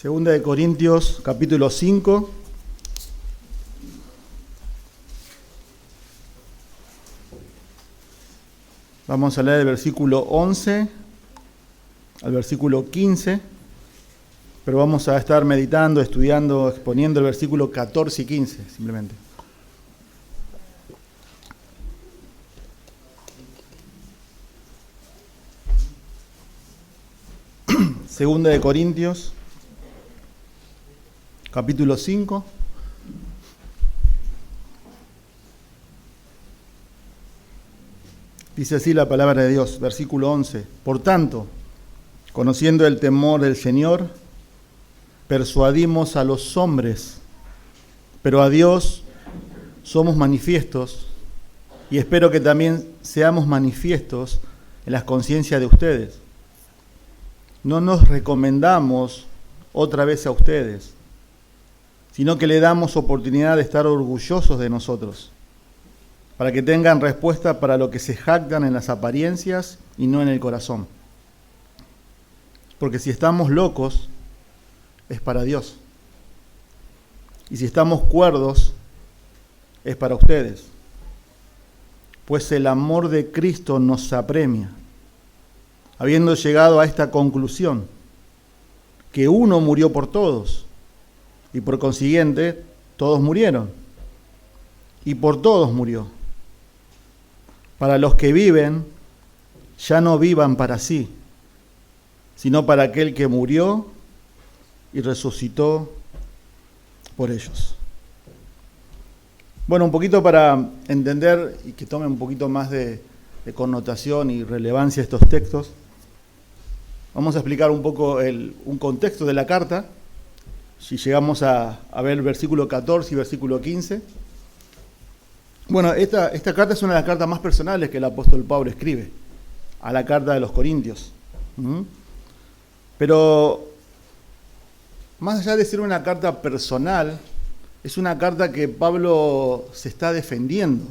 Segunda de Corintios, capítulo 5. Vamos a leer el versículo 11 al versículo 15, pero vamos a estar meditando, estudiando, exponiendo el versículo 14 y 15, simplemente. Segunda de Corintios, capítulo 5. Dice así la palabra de Dios, versículo 11. Por tanto, conociendo el temor del Señor, persuadimos a los hombres, pero a Dios somos manifiestos, y espero que también seamos manifiestos en las conciencias de ustedes. No nos recomendamos otra vez a ustedes, sino que le damos oportunidad de estar orgullosos de nosotros, para que tengan respuesta para lo que se jactan en las apariencias y no en el corazón. Porque si estamos locos, es para Dios. Y si estamos cuerdos, es para ustedes. Pues el amor de Cristo nos apremia, habiendo llegado a esta conclusión, que uno murió por todos, y por consiguiente, todos murieron, y por todos murió. Para los que viven, ya no vivan para sí, sino para aquel que murió y resucitó por ellos. Bueno, un poquito para entender y que tome un poquito más de connotación y relevancia estos textos, vamos a explicar un poco un contexto de la carta. Si llegamos a ver el versículo 14 y versículo 15. Bueno, esta carta es una de las cartas más personales que el apóstol Pablo escribe, a la carta de los Corintios. Pero, más allá de ser una carta personal, es una carta que Pablo se está defendiendo.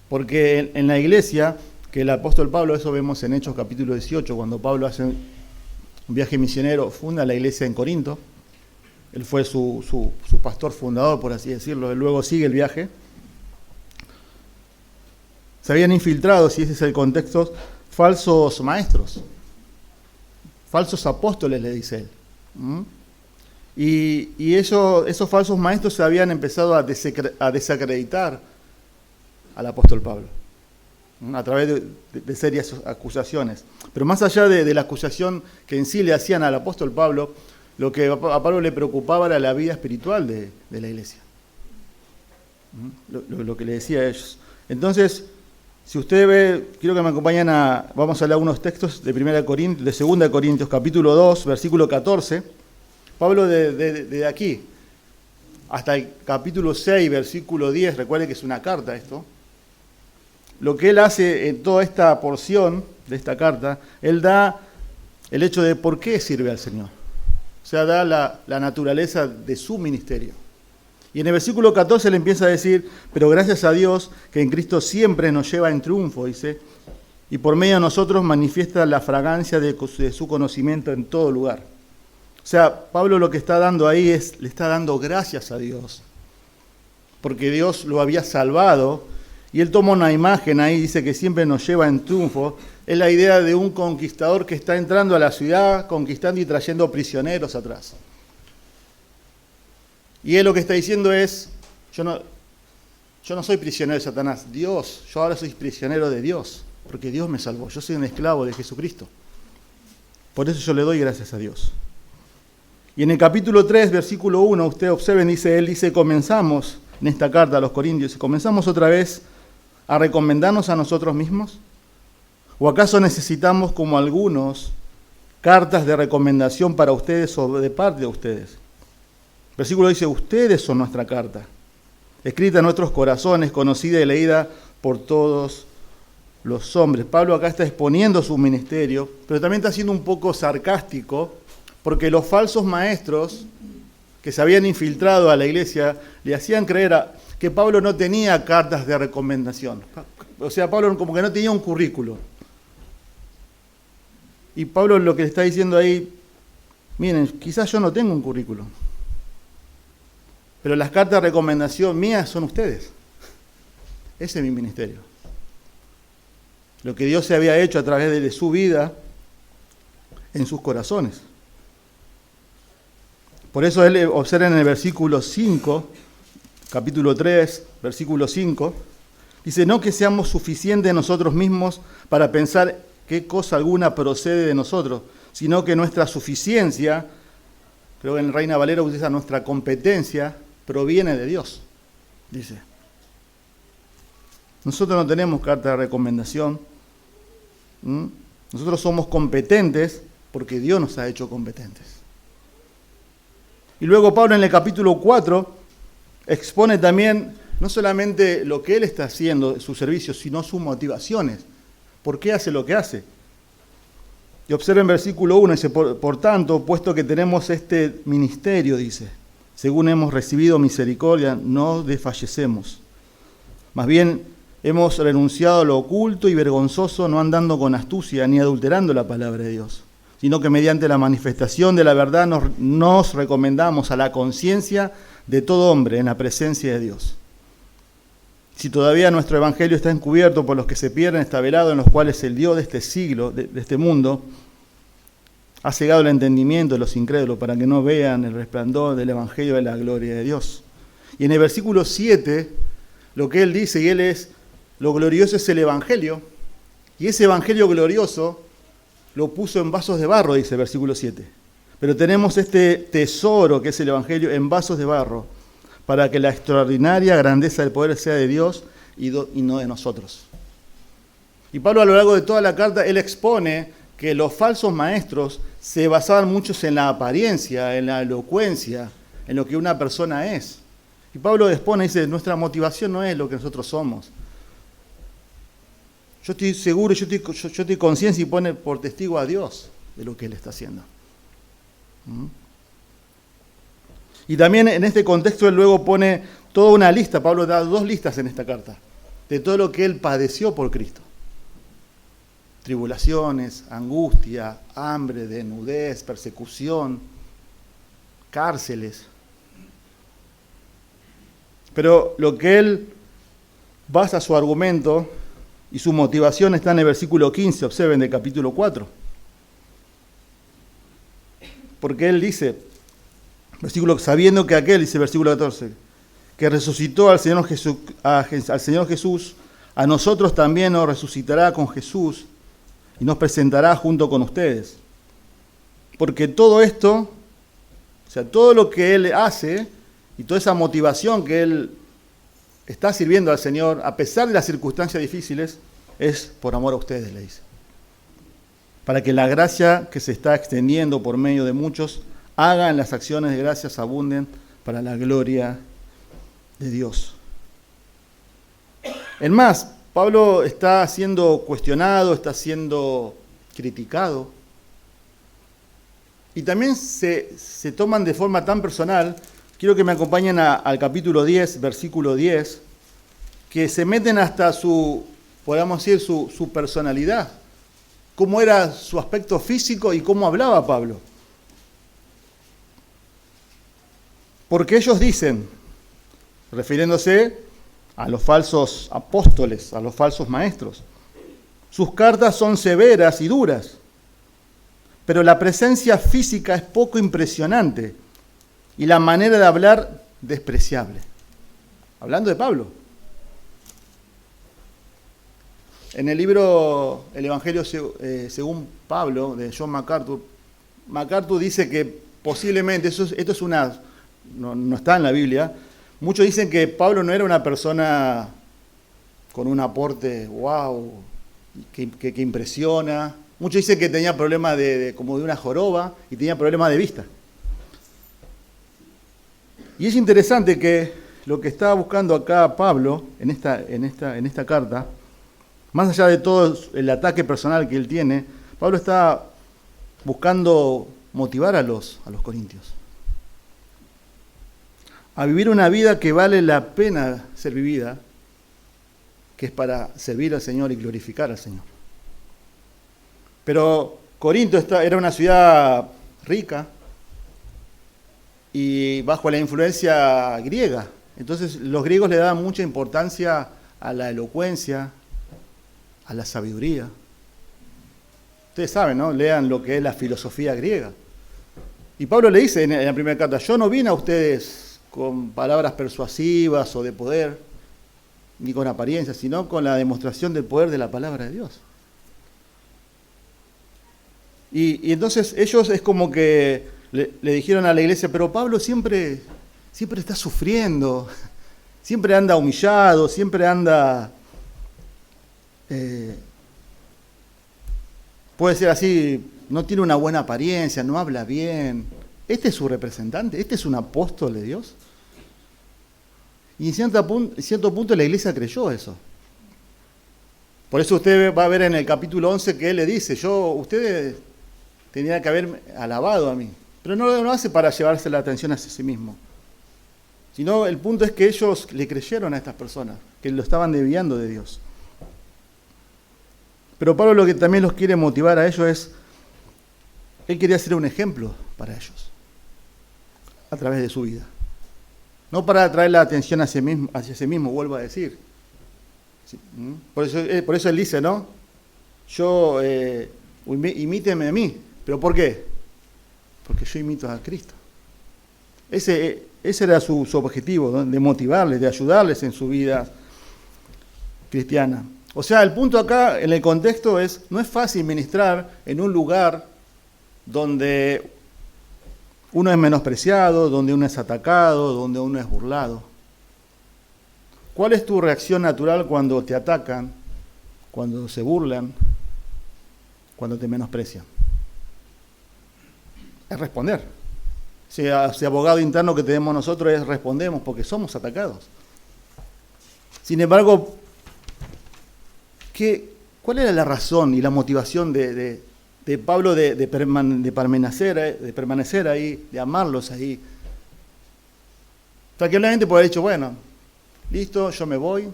Porque en la iglesia, que el apóstol Pablo, eso vemos en Hechos capítulo 18, cuando Pablo hace un viaje misionero, funda la iglesia en Corinto. Él fue su pastor fundador, por así decirlo. Él luego sigue el viaje. Se habían infiltrado, si ese es el contexto, falsos maestros, falsos apóstoles, le dice él. Y esos falsos maestros se habían empezado a desacreditar al apóstol Pablo, a través de serias acusaciones. Pero más allá de la acusación que en sí le hacían al apóstol Pablo, lo que a Pablo le preocupaba era la vida espiritual de la iglesia. Lo que le decía a ellos. Entonces, si usted ve, quiero que me acompañen vamos a leer algunos textos de 2 Corintios, capítulo 2, versículo 14. Pablo de aquí hasta el capítulo 6, versículo 10, recuerde que es una carta esto. Lo que él hace en toda esta porción de esta carta, él da el hecho de por qué sirve al Señor. O sea, da la naturaleza de su ministerio. Y en el versículo 14 le empieza a decir, pero gracias a Dios que en Cristo siempre nos lleva en triunfo, dice, y por medio de nosotros manifiesta la fragancia de su conocimiento en todo lugar. O sea, Pablo lo que está dando ahí le está dando gracias a Dios, porque Dios lo había salvado, y él toma una imagen ahí, dice que siempre nos lleva en triunfo. Es la idea de un conquistador que está entrando a la ciudad, conquistando y trayendo prisioneros atrás. Y él lo que está diciendo es, yo no soy prisionero de Satanás, yo ahora soy prisionero de Dios, porque Dios me salvó, yo soy un esclavo de Jesucristo. Por eso yo le doy gracias a Dios. Y en el capítulo 3, versículo 1, ustedes observen, él dice, comenzamos en esta carta a los Corintios, comenzamos otra vez a recomendarnos a nosotros mismos. ¿O acaso necesitamos, como algunos, cartas de recomendación para ustedes o de parte de ustedes? El versículo dice, ustedes son nuestra carta, escrita en nuestros corazones, conocida y leída por todos los hombres. Pablo acá está exponiendo su ministerio, pero también está siendo un poco sarcástico, porque los falsos maestros que se habían infiltrado a la iglesia le hacían creer que Pablo no tenía cartas de recomendación. O sea, Pablo como que no tenía un currículo. Y Pablo lo que le está diciendo ahí, Miren, quizás yo no tengo un currículum, pero las cartas de recomendación mías son ustedes. Ese es mi ministerio. Lo que Dios se había hecho a través de su vida en sus corazones. Por eso él observa en el versículo 5, capítulo 3, versículo 5, dice, no que seamos suficientes nosotros mismos para pensar qué cosa alguna procede de nosotros, sino que nuestra suficiencia, creo que en el Reina Valera utiliza nuestra competencia, proviene de Dios, dice. Nosotros no tenemos carta de recomendación. Nosotros somos competentes porque Dios nos ha hecho competentes. Y luego Pablo en el capítulo 4 expone también no solamente lo que él está haciendo, sus servicios, sino sus motivaciones. ¿Por qué hace lo que hace? Y observa en versículo 1, dice, por tanto, puesto que tenemos este ministerio, dice, según hemos recibido misericordia, no desfallecemos. Más bien, hemos renunciado a lo oculto y vergonzoso, no andando con astucia ni adulterando la palabra de Dios, sino que mediante la manifestación de la verdad nos recomendamos a la conciencia de todo hombre en la presencia de Dios. Si todavía nuestro evangelio está encubierto por los que se pierden, está velado, en los cuales el Dios de este siglo, de este mundo, ha cegado el entendimiento de los incrédulos para que no vean el resplandor del evangelio de la gloria de Dios. Y en el versículo 7, lo que él dice, y él es, lo glorioso es el evangelio, y ese evangelio glorioso lo puso en vasos de barro, dice el versículo 7. Pero tenemos este tesoro que es el evangelio en vasos de barro, para que la extraordinaria grandeza del poder sea de Dios y no de nosotros. Y Pablo a lo largo de toda la carta, él expone que los falsos maestros se basaban muchos en la apariencia, en la elocuencia, en lo que una persona es. Y Pablo expone, dice, nuestra motivación no es lo que nosotros somos. Yo estoy seguro, yo estoy consciente y pone por testigo a Dios de lo que él está haciendo. Y también en este contexto él luego pone toda una lista, Pablo da 2 listas en esta carta, de todo lo que él padeció por Cristo. Tribulaciones, angustia, hambre, desnudez, persecución, cárceles. Pero lo que él basa su argumento y su motivación está en el versículo 15, observen, del capítulo 4. Porque él dice, sabiendo que aquel, dice versículo 14, que resucitó al Señor Jesús, a nosotros también nos resucitará con Jesús y nos presentará junto con ustedes. Porque todo esto, o sea, todo lo que él hace y toda esa motivación que él está sirviendo al Señor, a pesar de las circunstancias difíciles, es por amor a ustedes, le dice. Para que la gracia que se está extendiendo por medio de muchos hagan las acciones de gracias abunden para la gloria de Dios. Es más, Pablo está siendo cuestionado, está siendo criticado, y también se toman de forma tan personal. Quiero que me acompañen al capítulo 10, versículo 10, que se meten hasta podríamos decir, su personalidad, cómo era su aspecto físico y cómo hablaba Pablo. Porque ellos dicen, refiriéndose a los falsos apóstoles, a los falsos maestros, sus cartas son severas y duras, pero la presencia física es poco impresionante y la manera de hablar despreciable. Hablando de Pablo. En el libro El Evangelio según Pablo, de John MacArthur dice que posiblemente, esto es no está en la Biblia, muchos dicen que Pablo no era una persona con un aporte wow, que impresiona. Muchos dicen que tenía problemas como de una joroba y tenía problemas de vista. Y es interesante que lo que está buscando acá Pablo en esta carta, más allá de todo el ataque personal que él tiene, Pablo está buscando motivar a los corintios a vivir una vida que vale la pena ser vivida, que es para servir al Señor y glorificar al Señor. Pero Corinto era una ciudad rica, y bajo la influencia griega. Entonces los griegos le daban mucha importancia a la elocuencia, a la sabiduría. Ustedes saben, ¿no? Lean lo que es la filosofía griega. Y Pablo le dice en la primera carta, yo no vine a ustedes con palabras persuasivas o de poder, ni con apariencia, sino con la demostración del poder de la palabra de Dios. Y entonces ellos es como que le dijeron a la iglesia, pero Pablo siempre está sufriendo, siempre anda humillado, siempre anda, puede ser así, no tiene una buena apariencia, no habla bien. ¿Este es su representante? ¿Este es un apóstol de Dios? Y en cierto punto la iglesia creyó eso. Por eso usted va a ver en el capítulo 11 que él le dice, ustedes tenían que haber alabado a mí. Pero no lo hace para llevarse la atención hacia sí mismo. Sino el punto es que ellos le creyeron a estas personas, que lo estaban desviando de Dios. Pero Pablo lo que también los quiere motivar a ellos es, él quería ser un ejemplo para ellos, a través de su vida. No para atraer la atención hacia sí mismo, vuelvo a decir. Sí. Por eso él dice, ¿no? Imíteme a mí. ¿Pero por qué? Porque yo imito a Cristo. Ese era su objetivo, ¿no? De motivarles, de ayudarles en su vida cristiana. O sea, el punto acá, en el contexto, no es fácil ministrar en un lugar donde uno es menospreciado, donde uno es atacado, donde uno es burlado. ¿Cuál es tu reacción natural cuando te atacan, cuando se burlan, cuando te menosprecian? Es responder. Ese abogado interno que tenemos nosotros respondemos porque somos atacados. Sin embargo, ¿cuál era la razón y la motivación de Pablo de permanecer ahí, de amarlos ahí? Tranquilamente puede haber dicho, bueno, listo, yo me voy,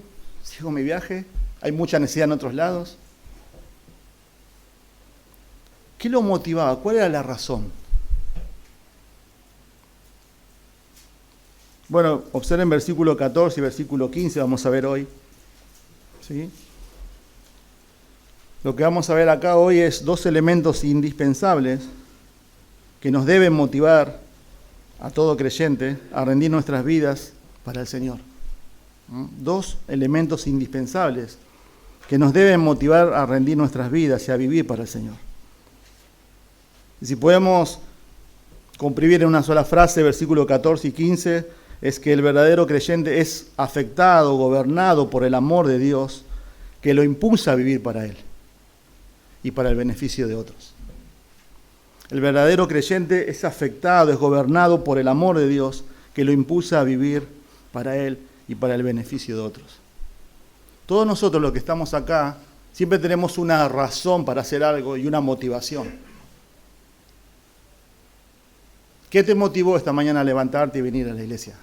sigo mi viaje, hay mucha necesidad en otros lados. ¿Qué lo motivaba? ¿Cuál era la razón? Bueno, observen versículo 14 y versículo 15, vamos a ver hoy. ¿Sí? Lo que vamos a ver acá hoy es dos elementos indispensables que nos deben motivar a todo creyente a rendir nuestras vidas para el Señor. Dos elementos indispensables que nos deben motivar a rendir nuestras vidas y a vivir para el Señor. Y si podemos comprimir en una sola frase, versículo 14 y 15, es que el verdadero creyente es afectado, gobernado por el amor de Dios que lo impulsa a vivir para Él y para el beneficio de otros. El verdadero creyente es afectado, es gobernado por el amor de Dios que lo impulsa a vivir para Él y para el beneficio de otros. Todos nosotros los que estamos acá siempre tenemos una razón para hacer algo y una motivación. ¿Qué te motivó esta mañana a levantarte y venir a la iglesia?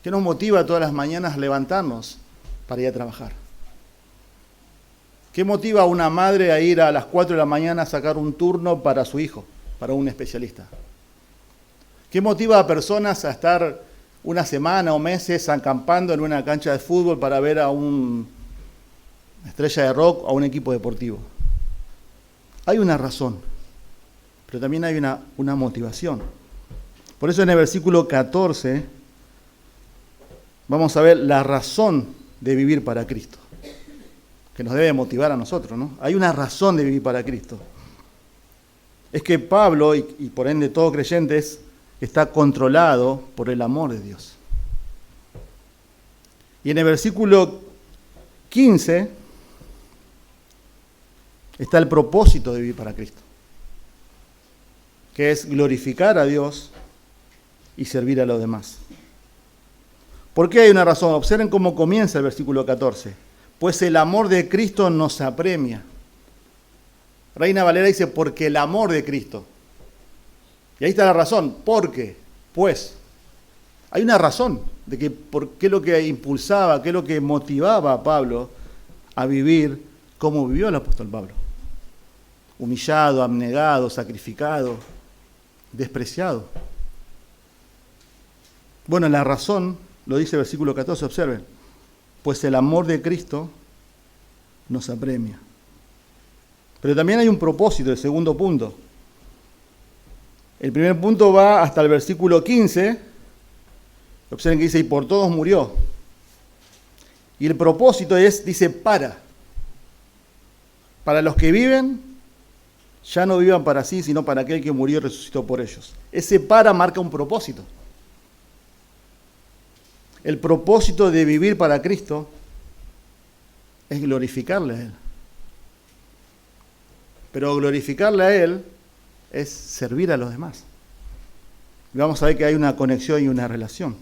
¿Qué nos motiva todas las mañanas a levantarnos para ir a trabajar? ¿Qué motiva a una madre a ir a las 4 de la mañana a sacar un turno para su hijo, para un especialista? ¿Qué motiva a personas a estar una semana o meses acampando en una cancha de fútbol para ver a una estrella de rock o a un equipo deportivo? Hay una razón, pero también hay una motivación. Por eso en el versículo 14 vamos a ver la razón de vivir para Cristo, que nos debe motivar a nosotros, ¿no? Hay una razón de vivir para Cristo. Es que Pablo, y por ende todo creyente, está controlado por el amor de Dios. Y en el versículo 15 está el propósito de vivir para Cristo, que es glorificar a Dios y servir a los demás. ¿Por qué hay una razón? Observen cómo comienza el versículo 14. Pues el amor de Cristo nos apremia. Reina Valera dice, porque el amor de Cristo. Y ahí está la razón. ¿Por qué? Pues. Hay una razón de que por qué lo que impulsaba, qué es lo que motivaba a Pablo a vivir como vivió el apóstol Pablo. Humillado, abnegado, sacrificado, despreciado. Bueno, la razón, lo dice el versículo 14, observen, pues el amor de Cristo nos apremia. Pero también hay un propósito, el segundo punto. El primer punto va hasta el versículo 15. Observen que dice, y por todos murió. Y el propósito dice, para los que viven, ya no vivan para sí, sino para aquel que murió y resucitó por ellos. Ese para marca un propósito. El propósito de vivir para Cristo es glorificarle a Él. Pero glorificarle a Él es servir a los demás. Y vamos a ver que hay una conexión y una relación.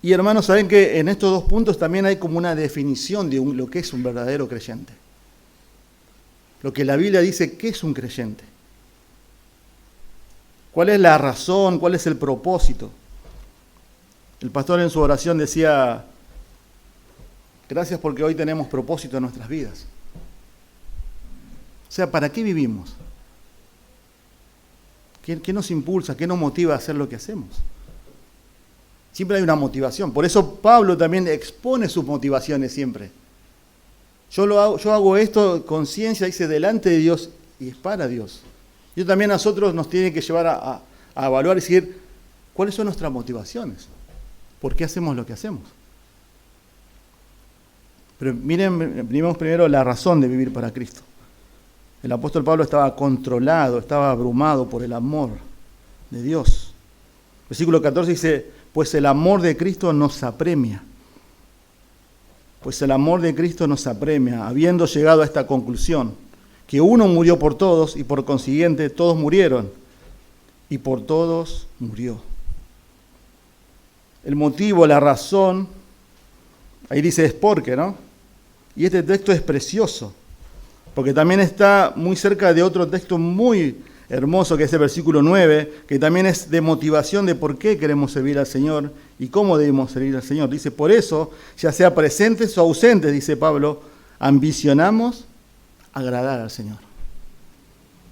Y hermanos, saben que en estos dos puntos también hay como una definición de lo que es un verdadero creyente. Lo que la Biblia dice, ¿qué es un creyente? ¿Cuál es la razón? ¿Cuál es el propósito? El pastor en su oración decía, gracias porque hoy tenemos propósito en nuestras vidas. O sea, ¿para qué vivimos? ¿Qué nos impulsa? ¿Qué nos motiva a hacer lo que hacemos? Siempre hay una motivación. Por eso Pablo también expone sus motivaciones siempre. Yo hago esto con conciencia, dice, delante de Dios y es para Dios. Y también a nosotros nos tiene que llevar a evaluar y decir, ¿cuáles son nuestras motivaciones? ¿Por qué hacemos lo que hacemos? Pero miremos primero la razón de vivir para Cristo. El apóstol Pablo estaba controlado, estaba abrumado por el amor de Dios. Versículo 14 dice, pues el amor de Cristo nos apremia. Pues el amor de Cristo nos apremia, habiendo llegado a esta conclusión, que uno murió por todos y por consiguiente todos murieron, y por todos murió. El motivo, la razón, ahí dice es porque, ¿no? Y este texto es precioso, porque también está muy cerca de otro texto muy hermoso, que es el versículo 9, que también es de motivación de por qué queremos servir al Señor y cómo debemos servir al Señor. Dice, por eso, ya sea presentes o ausentes, dice Pablo, ambicionamos agradar al Señor.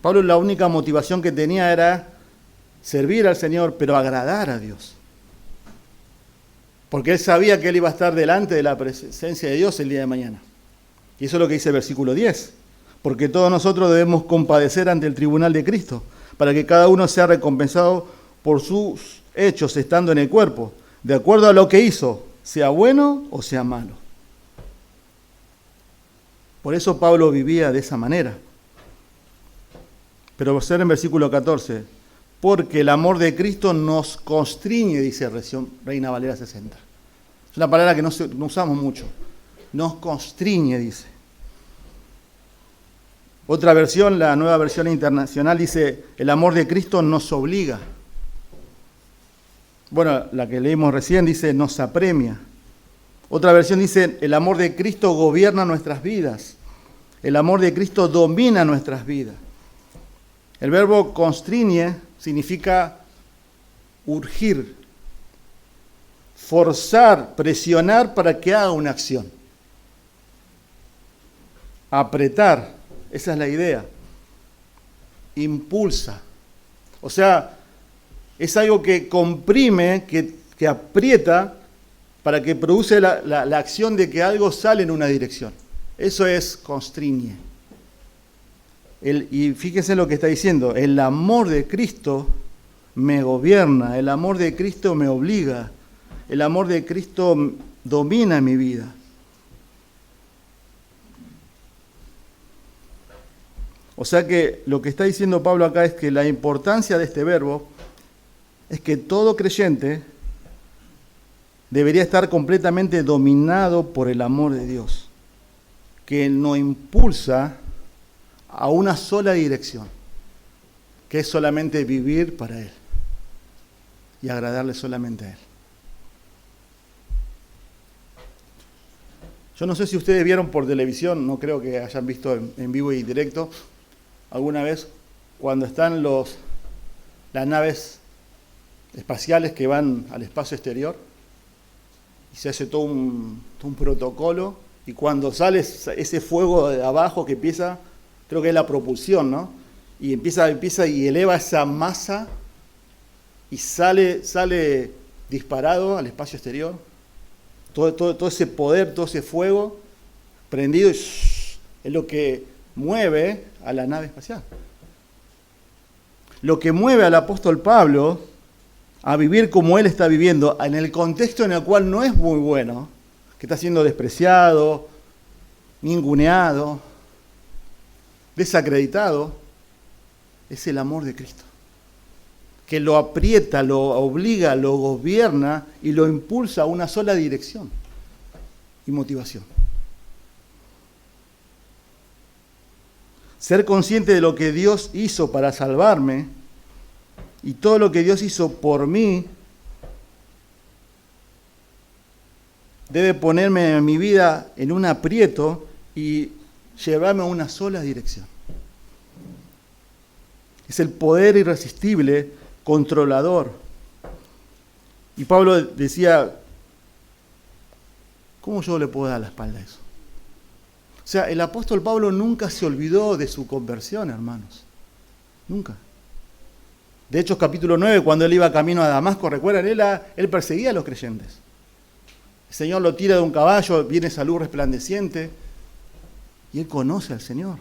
Pablo la única motivación que tenía era servir al Señor, pero agradar a Dios. Porque él sabía que él iba a estar delante de la presencia de Dios el día de mañana. Y eso es lo que dice el versículo 10. Porque todos nosotros debemos compadecer ante el tribunal de Cristo, para que cada uno sea recompensado por sus hechos estando en el cuerpo, de acuerdo a lo que hizo, sea bueno o sea malo. Por eso Pablo vivía de esa manera. Pero observen en versículo 14, porque el amor de Cristo nos constriñe, dice Reina Valera 60. Es una palabra que no usamos mucho. Nos constriñe, dice. Otra versión, la Nueva Versión Internacional, dice, el amor de Cristo nos obliga. Bueno, la que leímos recién dice, nos apremia. Otra versión dice, el amor de Cristo gobierna nuestras vidas. El amor de Cristo domina nuestras vidas. El verbo constriñe significa urgir, forzar, presionar para que haga una acción. Apretar. Esa es la idea. Impulsa. O sea, es algo que comprime, que aprieta para que produce la acción de que algo sale en una dirección. Eso es constriñe. Y fíjense lo que está diciendo. El amor de Cristo me gobierna. El amor de Cristo me obliga. El amor de Cristo domina mi vida. O sea que lo que está diciendo Pablo acá es que la importancia de este verbo es que todo creyente debería estar completamente dominado por el amor de Dios, que nos impulsa a una sola dirección, que es solamente vivir para Él y agradarle solamente a Él. Yo no sé si ustedes vieron por televisión, no creo que hayan visto en vivo y directo, alguna vez cuando están las naves espaciales que van al espacio exterior y se hace todo un protocolo y cuando sale ese fuego de abajo que empieza, creo que es la propulsión, ¿no? Y empieza y eleva esa masa y sale disparado al espacio exterior. Todo ese poder, todo ese fuego prendido es lo que mueve a la nave espacial. Lo que mueve al apóstol Pablo a vivir como él está viviendo, en el contexto en el cual no es muy bueno, que está siendo despreciado, ninguneado, desacreditado, es el amor de Cristo, que lo aprieta, lo obliga, lo gobierna y lo impulsa a una sola dirección y motivación. Ser consciente de lo que Dios hizo para salvarme y todo lo que Dios hizo por mí debe ponerme en mi vida en un aprieto y llevarme a una sola dirección. Es el poder irresistible, controlador. Y Pablo decía, ¿cómo yo le puedo dar la espalda a eso? O sea, el apóstol Pablo nunca se olvidó de su conversión, hermanos. Nunca. De Hechos capítulo 9, cuando él iba camino a Damasco, recuerdan, él perseguía a los creyentes. El Señor lo tira de un caballo, viene esa luz resplandeciente, y él conoce al Señor.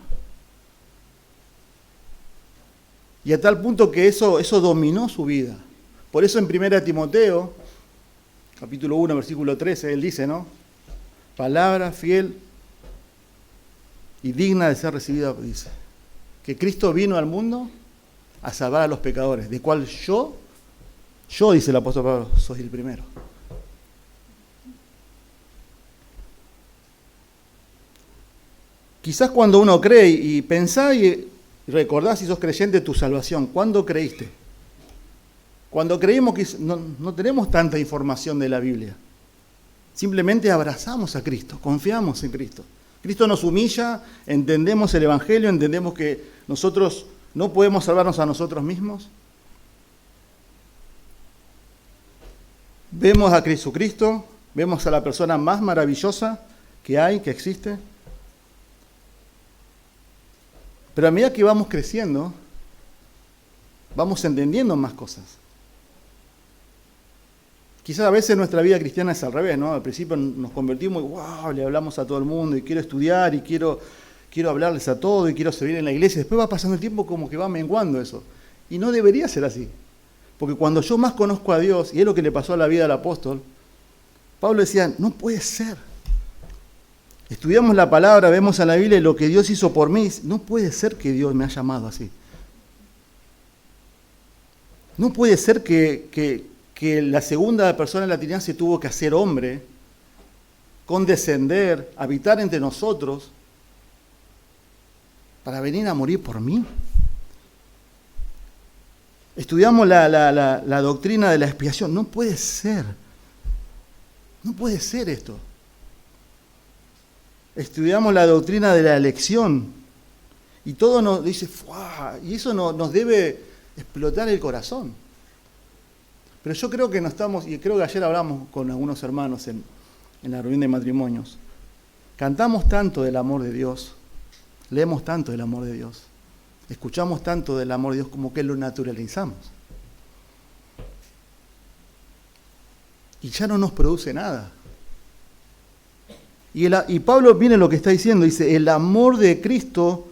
Y a tal punto que eso dominó su vida. Por eso en 1 Timoteo, capítulo 1, versículo 13, él dice, ¿no? Palabra fiel y digna de ser recibida, dice, que Cristo vino al mundo a salvar a los pecadores, de cual yo, dice el apóstol Pablo, soy el primero. Quizás cuando uno cree y pensá y recordás si sos creyente tu salvación, ¿cuándo creíste? Cuando creímos que no tenemos tanta información de la Biblia. Simplemente abrazamos a Cristo, confiamos en Cristo. Cristo nos humilla, entendemos el Evangelio, entendemos que nosotros no podemos salvarnos a nosotros mismos. Vemos a Jesucristo, vemos a la persona más maravillosa que hay, que existe. Pero a medida que vamos creciendo, vamos entendiendo más cosas. Quizás a veces nuestra vida cristiana es al revés, ¿no? Al principio nos convertimos y wow, le hablamos a todo el mundo y quiero estudiar y quiero hablarles a todo y quiero servir en la iglesia. Después va pasando el tiempo como que va menguando eso. Y no debería ser así. Porque cuando yo más conozco a Dios, y es lo que le pasó a la vida del apóstol, Pablo decía, no puede ser. Estudiamos la palabra, vemos en la Biblia lo que Dios hizo por mí. No puede ser que Dios me haya llamado así. No puede ser que la segunda persona de la Trinidad se tuvo que hacer hombre, condescender, habitar entre nosotros, para venir a morir por mí. Estudiamos la doctrina de la expiación. No puede ser. No puede ser esto. Estudiamos la doctrina de la elección y todo nos dice, ¡fua! Y eso nos debe explotar el corazón. Pero yo creo que no estamos, y creo que ayer hablamos con algunos hermanos en la reunión de matrimonios, cantamos tanto del amor de Dios, leemos tanto del amor de Dios, escuchamos tanto del amor de Dios como que lo naturalizamos. Y ya no nos produce nada. Y Pablo viene lo que está diciendo, dice, el amor de Cristo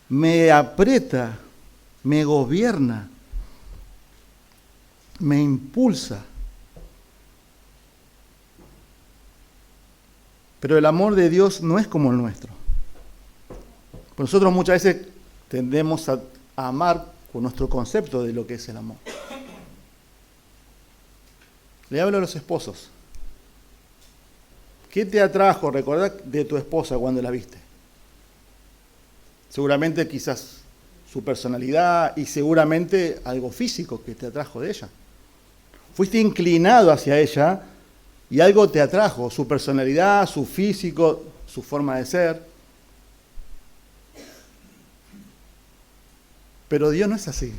me aprieta, me gobierna, me impulsa. Pero el amor de Dios no es como el nuestro. Pues nosotros muchas veces tendemos a amar con nuestro concepto de lo que es el amor. Le hablo a los esposos. ¿Qué te atrajo, recordá, de tu esposa cuando la viste? Seguramente quizás su personalidad y seguramente algo físico que te atrajo de ella. Fuiste inclinado hacia ella y algo te atrajo, su personalidad, su físico, su forma de ser. Pero Dios no es así.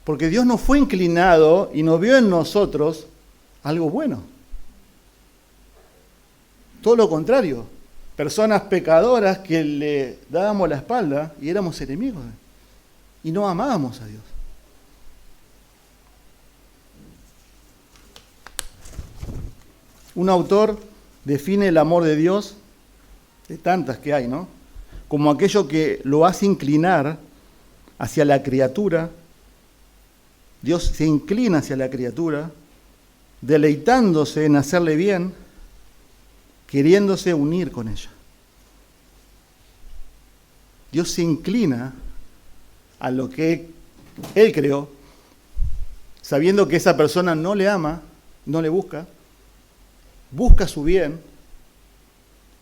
Porque Dios no fue inclinado y no vio en nosotros algo bueno. Todo lo contrario, personas pecadoras que le dábamos la espalda y éramos enemigos y no amábamos a Dios. Un autor define el amor de Dios, de tantas que hay, ¿no?, como aquello que lo hace inclinar hacia la criatura. Dios se inclina hacia la criatura, deleitándose en hacerle bien, queriéndose unir con ella. Dios se inclina a lo que Él creó, sabiendo que esa persona no le ama, no le busca su bien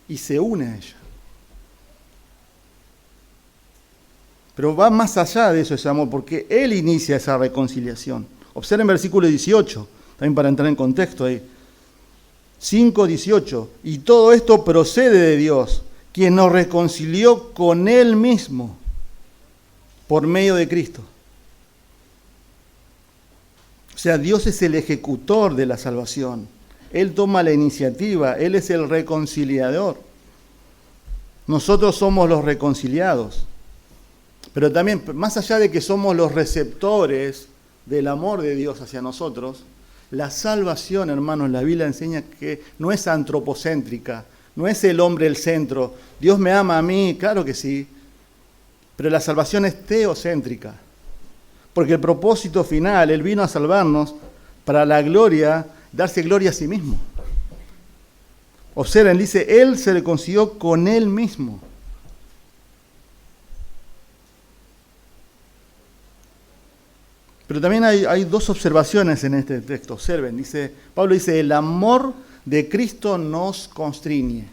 y se une a ella. Pero va más allá de eso ese amor, porque Él inicia esa reconciliación. Observen versículo 18, también para entrar en contexto ahí. 5:18. Y todo esto procede de Dios, quien nos reconcilió con Él mismo por medio de Cristo. O sea, Dios es el ejecutor de la salvación. Él toma la iniciativa, Él es el reconciliador. Nosotros somos los reconciliados. Pero también, más allá de que somos los receptores del amor de Dios hacia nosotros, la salvación, hermanos, la Biblia enseña que no es antropocéntrica, no es el hombre el centro. Dios me ama a mí, claro que sí, pero la salvación es teocéntrica, porque el propósito final, Él vino a salvarnos para la gloria, darse gloria a sí mismo. Observen, dice, Él se reconcilió con Él mismo. Pero también hay dos observaciones en este texto. Observen, Pablo dice, el amor de Cristo nos constriñe.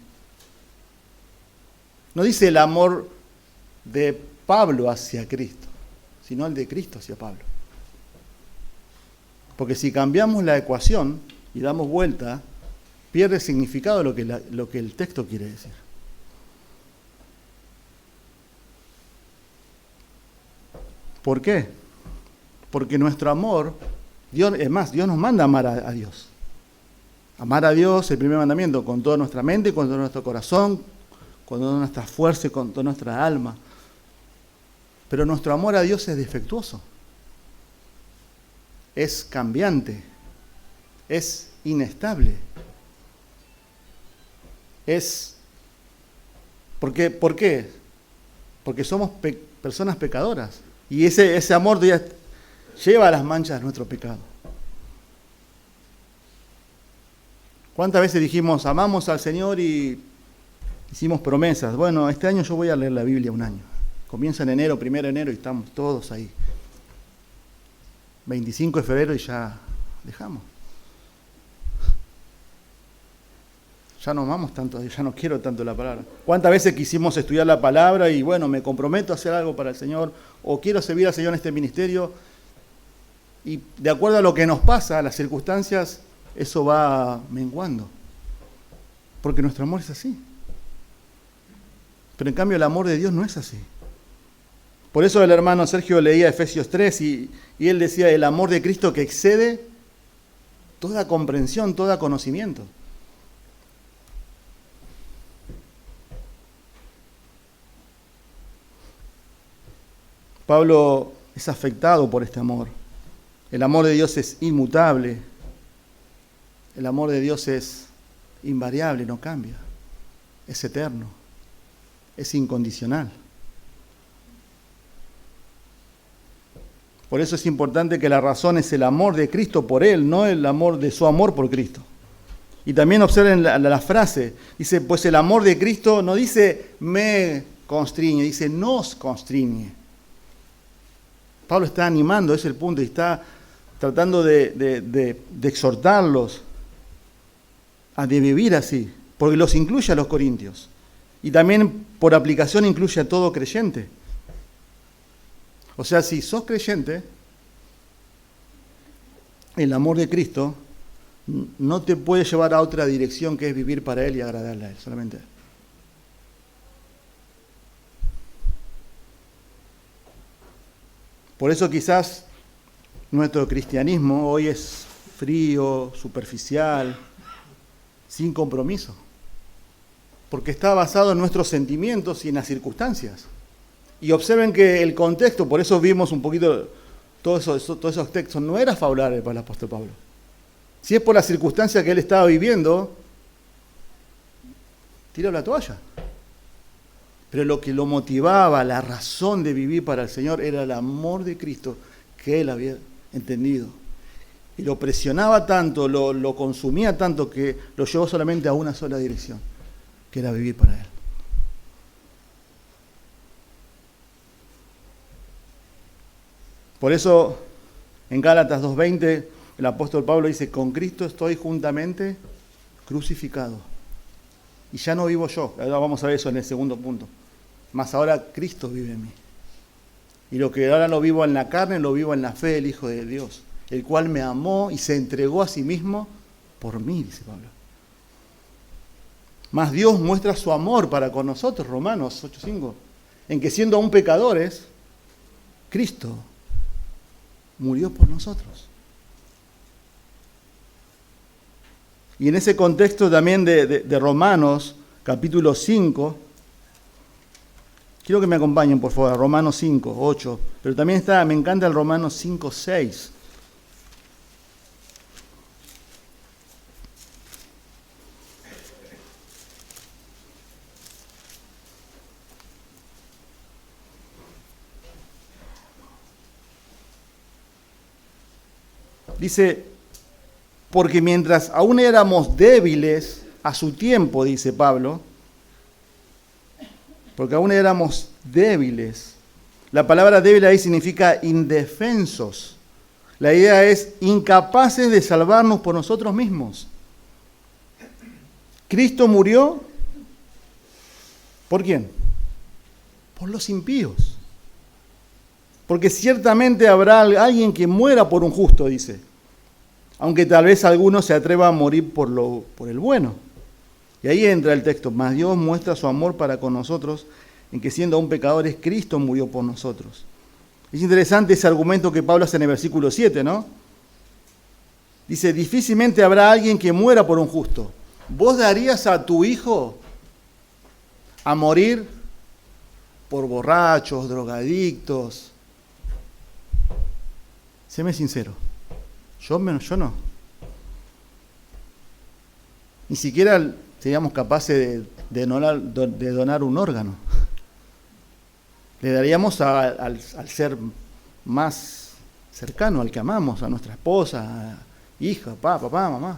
No dice el amor de Pablo hacia Cristo, sino el de Cristo hacia Pablo. Porque si cambiamos la ecuación y damos vuelta, pierde significado lo que el texto quiere decir. ¿Por qué? Porque nuestro amor, Dios nos manda a amar a Dios. Amar a Dios, el primer mandamiento, con toda nuestra mente, con todo nuestro corazón, con toda nuestra fuerza y con toda nuestra alma. Pero nuestro amor a Dios es defectuoso. Es cambiante. Es inestable. ¿Por qué? Porque somos personas pecadoras. Y ese amor lleva las manchas de nuestro pecado. ¿Cuántas veces dijimos, amamos al Señor y hicimos promesas? Bueno, este año yo voy a leer la Biblia un año. Comienza en enero, 1 de enero, y estamos todos ahí. 25 de febrero y ya dejamos. Ya no amamos tanto, ya no quiero tanto la palabra. ¿Cuántas veces quisimos estudiar la palabra y bueno, me comprometo a hacer algo para el Señor o quiero servir al Señor en este ministerio? Y de acuerdo a lo que nos pasa, a las circunstancias, eso va menguando. Porque nuestro amor es así. Pero en cambio el amor de Dios no es así. Por eso el hermano Sergio leía Efesios 3 y él decía el amor de Cristo que excede toda comprensión, todo conocimiento. Pablo es afectado por este amor. El amor de Dios es inmutable. El amor de Dios es invariable, no cambia. Es eterno. Es incondicional. Por eso es importante que la razón es el amor de Cristo por Él, no el amor de su amor por Cristo. Y también observen la frase. Dice, pues el amor de Cristo no dice me constriñe, dice nos constriñe. Pablo está animando, ese es el punto, y está tratando de exhortarlos a de vivir así, porque los incluye a los corintios. Y también por aplicación incluye a todo creyente. O sea, si sos creyente, el amor de Cristo no te puede llevar a otra dirección que es vivir para Él y agradarle a Él, solamente a Él. Por eso quizás nuestro cristianismo hoy es frío, superficial, sin compromiso, porque está basado en nuestros sentimientos y en las circunstancias. Y observen que el contexto, por eso vimos un poquito todos esos textos, no era favorable para el apóstol Pablo. Si es por la circunstancia que él estaba viviendo, tiró la toalla. Pero lo que lo motivaba, la razón de vivir para el Señor, era el amor de Cristo que él había entendido. Y lo presionaba tanto, lo consumía tanto, que lo llevó solamente a una sola dirección, que era vivir para él. Por eso, en Gálatas 2:20, el apóstol Pablo dice, con Cristo estoy juntamente crucificado. Y ya no vivo yo. Ahora vamos a ver eso en el segundo punto. Mas ahora Cristo vive en mí. Y lo que ahora lo vivo en la carne, lo vivo en la fe del Hijo de Dios, el cual me amó y se entregó a sí mismo por mí, dice Pablo. Mas Dios muestra su amor para con nosotros, Romanos 8:5, en que siendo aún pecadores, Cristo murió por nosotros. Y en ese contexto también de Romanos, capítulo 5, quiero que me acompañen, por favor, a Romanos 5, 8, pero también me encanta el Romanos 5, 6. Dice, porque mientras aún éramos débiles a su tiempo, dice Pablo, porque aún éramos débiles. La palabra débil ahí significa indefensos. La idea es incapaces de salvarnos por nosotros mismos. Cristo murió, ¿por quién? Por los impíos. Porque ciertamente habrá alguien que muera por un justo, dice. Aunque tal vez alguno se atreva a morir por el bueno. Y ahí entra el texto, mas Dios muestra su amor para con nosotros, en que siendo aún pecadores, Cristo murió por nosotros. Es interesante ese argumento que Pablo hace en el versículo 7, ¿no? Dice, difícilmente habrá alguien que muera por un justo. ¿Vos darías a tu hijo a morir por borrachos, drogadictos? Séme sincero. Yo no. Ni siquiera seríamos capaces de donar un órgano. Le daríamos al ser más cercano, al que amamos, a nuestra esposa, hija, papá, mamá.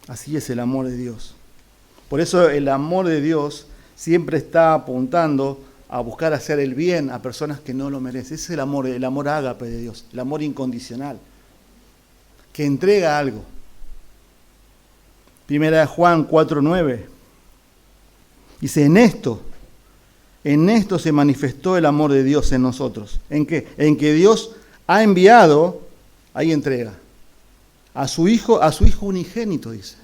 Así es el amor de Dios. Por eso el amor de Dios siempre está apuntando a buscar hacer el bien a personas que no lo merecen. Ese es el amor ágape de Dios, el amor incondicional, que entrega algo. Primera de Juan 4:9. Dice, en esto se manifestó el amor de Dios en nosotros. ¿En qué? En que Dios ha enviado, ahí entrega, a su Hijo unigénito, dice.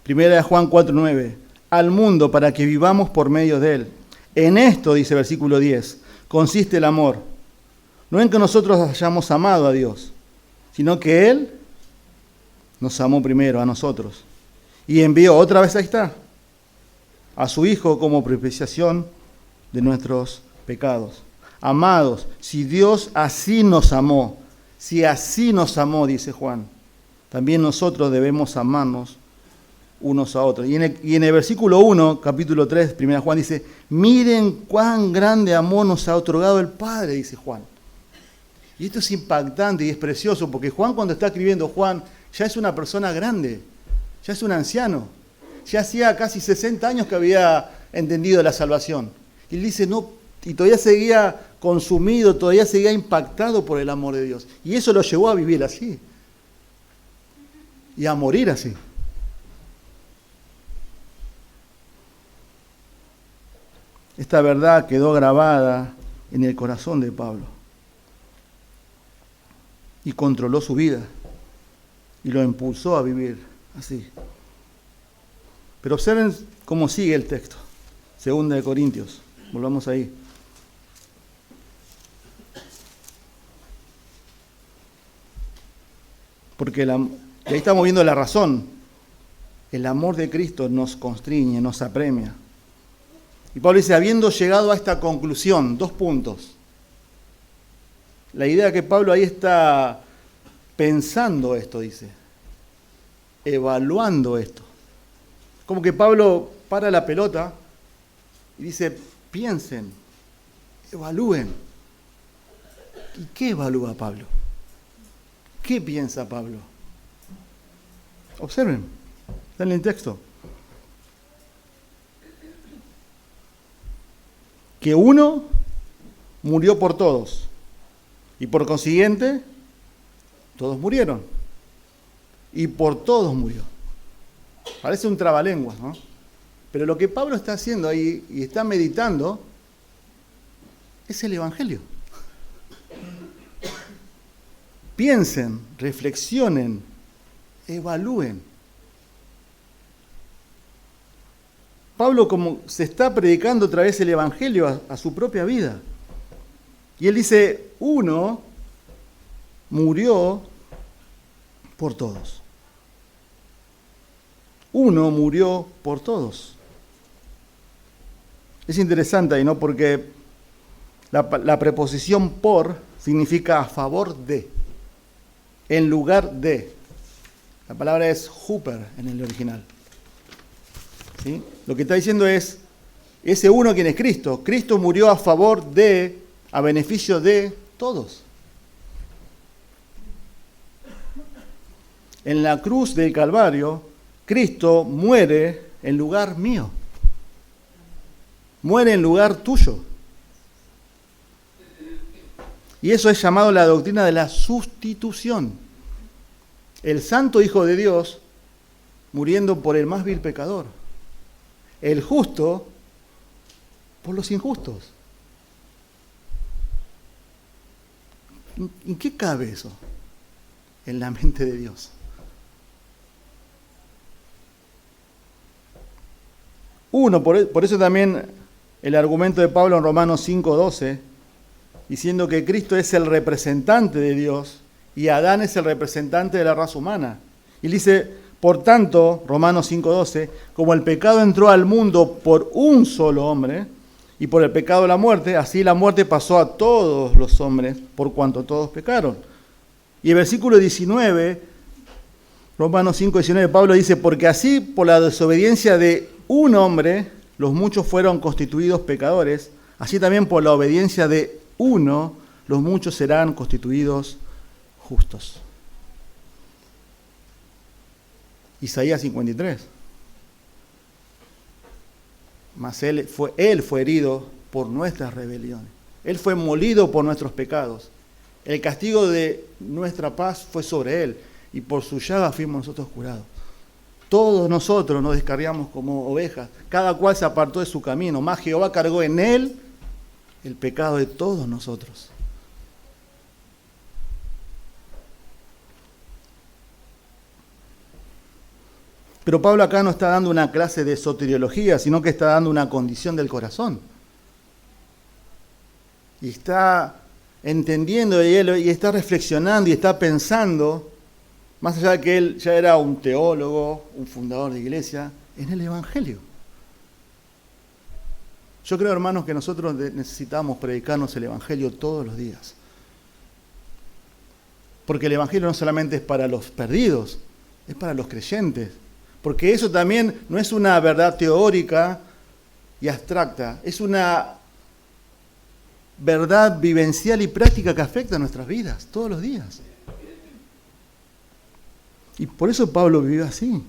Primera de Juan 4:9, al mundo para que vivamos por medio de él. En esto, dice versículo 10, consiste el amor. No en que nosotros hayamos amado a Dios, sino que Él nos amó primero a nosotros. Y envió, otra vez ahí está, a su Hijo como propiciación de nuestros pecados. Amados, si Dios así nos amó, dice Juan, también nosotros debemos amarnos unos a otros. Y en el versículo 1, capítulo 3, 1 Juan dice, miren cuán grande amor nos ha otorgado el Padre, dice Juan. Y esto es impactante y es precioso, porque Juan, cuando está escribiendo, Juan ya es una persona grande, ya es un anciano, ya hacía casi 60 años que había entendido la salvación. Y él dice, no, y todavía seguía consumido, todavía seguía impactado por el amor de Dios. Y eso lo llevó a vivir así, y a morir así. Esta verdad quedó grabada en el corazón de Pablo y controló su vida y lo impulsó a vivir así. Pero observen cómo sigue el texto. 2 Corintios, volvamos ahí. Porque y ahí estamos viendo la razón. El amor de Cristo nos constriñe, nos apremia. Y Pablo dice, habiendo llegado a esta conclusión, 2 puntos. la idea que Pablo ahí está pensando esto, dice, evaluando esto. Como que Pablo para la pelota y dice, piensen, evalúen. ¿Y qué evalúa Pablo? ¿Qué piensa Pablo? Observen, está en el texto. Que uno murió por todos y por consiguiente todos murieron y por todos murió. Parece un trabalenguas, ¿no? Pero lo que Pablo está haciendo ahí y está meditando es el Evangelio. Piensen, reflexionen, evalúen. Pablo como se está predicando otra vez el Evangelio a su propia vida. Y él dice, uno murió por todos. Uno murió por todos. Es interesante ahí, ¿no? Porque la preposición por significa a favor de, en lugar de. La palabra es huper en el original. ¿Sí? Lo que está diciendo es, ese uno quien es Cristo. Cristo murió a favor de, a beneficio de todos. En la cruz del Calvario, Cristo muere en lugar mío. Muere en lugar tuyo. Y eso es llamado la doctrina de la sustitución. El santo Hijo de Dios muriendo por el más vil pecador. El justo por los injustos. ¿En qué cabe eso? En la mente de Dios. Uno, por eso también el argumento de Pablo en Romanos 5:12, diciendo que Cristo es el representante de Dios y Adán es el representante de la raza humana. Y dice, por tanto, Romanos 5:12, como el pecado entró al mundo por un solo hombre, y por el pecado la muerte, así la muerte pasó a todos los hombres, por cuanto todos pecaron. Y el versículo 19, Romanos 5:19, Pablo dice, porque así por la desobediencia de un hombre, los muchos fueron constituidos pecadores, así también por la obediencia de uno, los muchos serán constituidos justos. Isaías 53. Mas él fue herido por nuestras rebeliones. Él fue molido por nuestros pecados. El castigo de nuestra paz fue sobre él, y por su llaga fuimos nosotros curados. Todos nosotros nos descarriamos como ovejas, cada cual se apartó de su camino, mas Jehová cargó en él el pecado de todos nosotros. Pero Pablo acá no está dando una clase de soteriología, sino que está dando una condición del corazón. Y está entendiendo y está reflexionando y está pensando, más allá de que él ya era un teólogo, un fundador de iglesia, en el Evangelio. Yo creo, hermanos, que nosotros necesitamos predicarnos el Evangelio todos los días. Porque el Evangelio no solamente es para los perdidos, es para los creyentes. Porque eso también no es una verdad teórica y abstracta, es una verdad vivencial y práctica que afecta a nuestras vidas todos los días. Y por eso Pablo vivió así.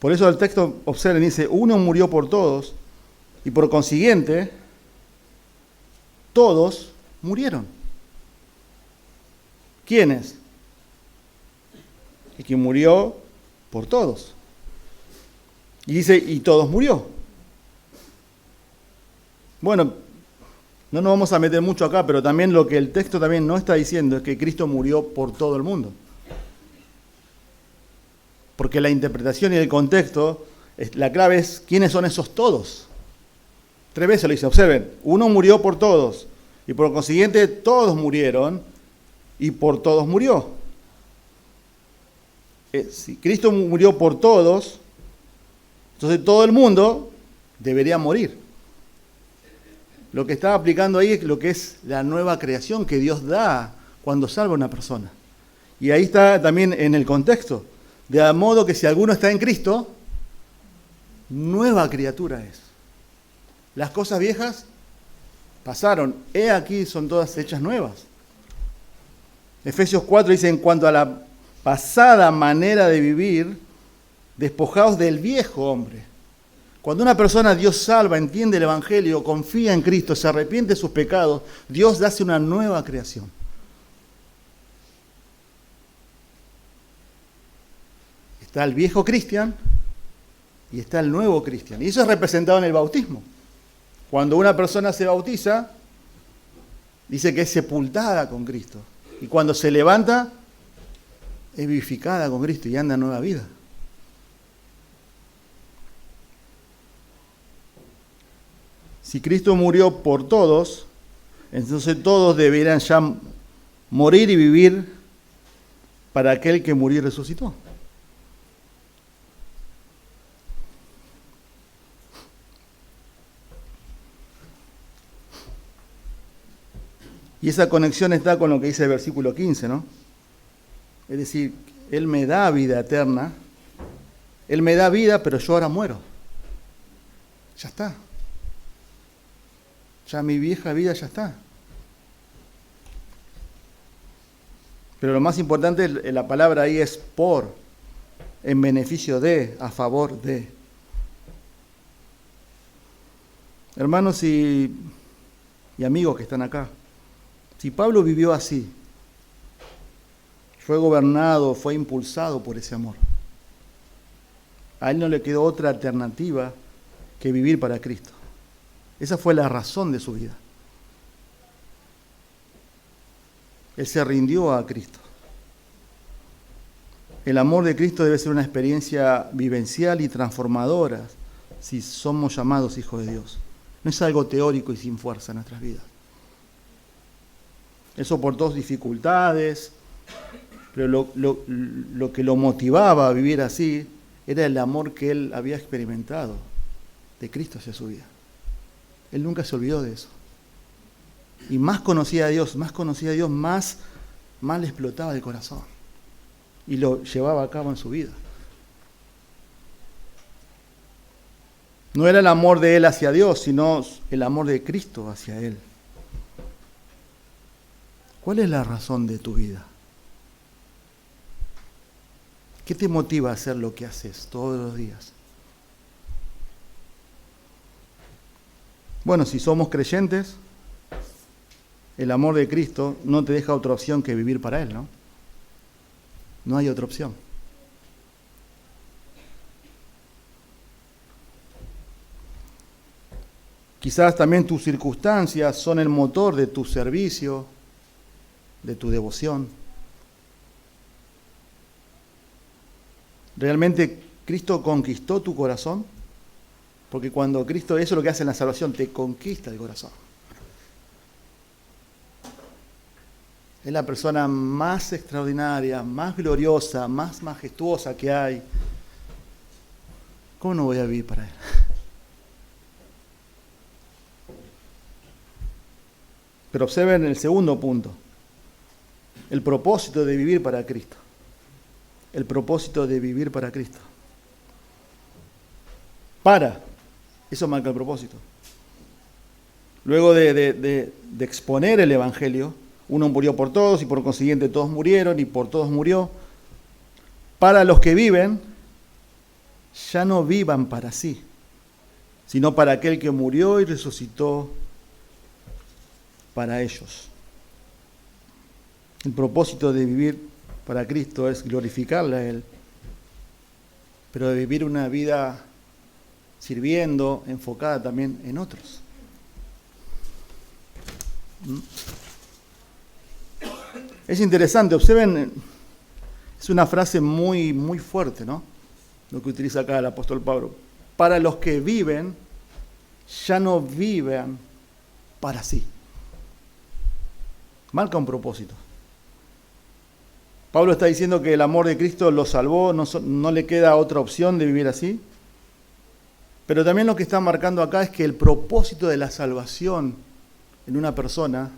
Por eso el texto, observen, dice, uno murió por todos y por consiguiente todos murieron. ¿Quiénes? El que murió por todos. Y dice, y todos murió. Bueno, no nos vamos a meter mucho acá, pero también lo que el texto también no está diciendo es que Cristo murió por todo el mundo. Porque la interpretación y el contexto, la clave es quiénes son esos todos. 3 veces lo dice, observen, uno murió por todos, y por consiguiente todos murieron, y por todos murió. Si Cristo murió por todos, entonces todo el mundo debería morir. Lo que está aplicando ahí es lo que es la nueva creación que Dios da cuando salva a una persona. Y ahí está también en el contexto. De modo que si alguno está en Cristo, nueva criatura es. Las cosas viejas pasaron. He aquí son todas hechas nuevas. Efesios 4 dice, en cuanto a la pasada manera de vivir, despojaos del viejo hombre. Cuando una persona Dios salva, entiende el Evangelio, confía en Cristo, se arrepiente de sus pecados, Dios hace una nueva creación. Está el viejo Cristian y está el nuevo Cristian. Y eso es representado en el bautismo. Cuando una persona se bautiza, dice que es sepultada con Cristo. Y cuando se levanta, es vivificada con Cristo y anda en nueva vida. Si Cristo murió por todos, entonces todos deberían ya morir y vivir para aquel que murió y resucitó. Y esa conexión está con lo que dice el versículo 15, ¿no? Es decir, Él me da vida eterna, Él me da vida, pero yo ahora muero. Ya está. Ya mi vieja vida ya está. Pero lo más importante, la palabra ahí es por, en beneficio de, a favor de. Hermanos y amigos que están acá, si Pablo vivió así, fue gobernado, fue impulsado por ese amor, a él no le quedó otra alternativa que vivir para Cristo. Esa fue la razón de su vida. Él se rindió a Cristo. El amor de Cristo debe ser una experiencia vivencial y transformadora si somos llamados hijos de Dios. No es algo teórico y sin fuerza en nuestras vidas. Él soportó dificultades, pero lo que lo motivaba a vivir así era el amor que él había experimentado de Cristo hacia su vida. Él nunca se olvidó de eso. Y más conocía a Dios, más le explotaba el corazón. Y lo llevaba a cabo en su vida. No era el amor de él hacia Dios, sino el amor de Cristo hacia él. ¿Cuál es la razón de tu vida? ¿Qué te motiva a hacer lo que haces todos los días? Bueno, si somos creyentes, el amor de Cristo no te deja otra opción que vivir para Él, ¿no? No hay otra opción. Quizás también tus circunstancias son el motor de tu servicio, de tu devoción. ¿Realmente Cristo conquistó tu corazón? Porque cuando Cristo, eso es lo que hace en la salvación, te conquista el corazón. Es la persona más extraordinaria, más gloriosa, más majestuosa que hay. ¿Cómo no voy a vivir para Él? Pero observen el segundo punto. El propósito de vivir para Cristo. El propósito de vivir para Cristo. Eso marca el propósito. Luego de exponer el Evangelio, uno murió por todos y por consiguiente todos murieron y por todos murió. Para los que viven, ya no vivan para sí, sino para aquel que murió y resucitó para ellos. El propósito de vivir para Cristo es glorificarle a Él, pero de vivir una vida sirviendo, enfocada también en otros. Es interesante, observen, es una frase muy, muy fuerte, ¿no? Lo que utiliza acá el apóstol Pablo. Para los que viven, ya no viven para sí. Marca un propósito. Pablo está diciendo que el amor de Cristo lo salvó, no le queda otra opción de vivir así. Pero también lo que está marcando acá es que el propósito de la salvación en una persona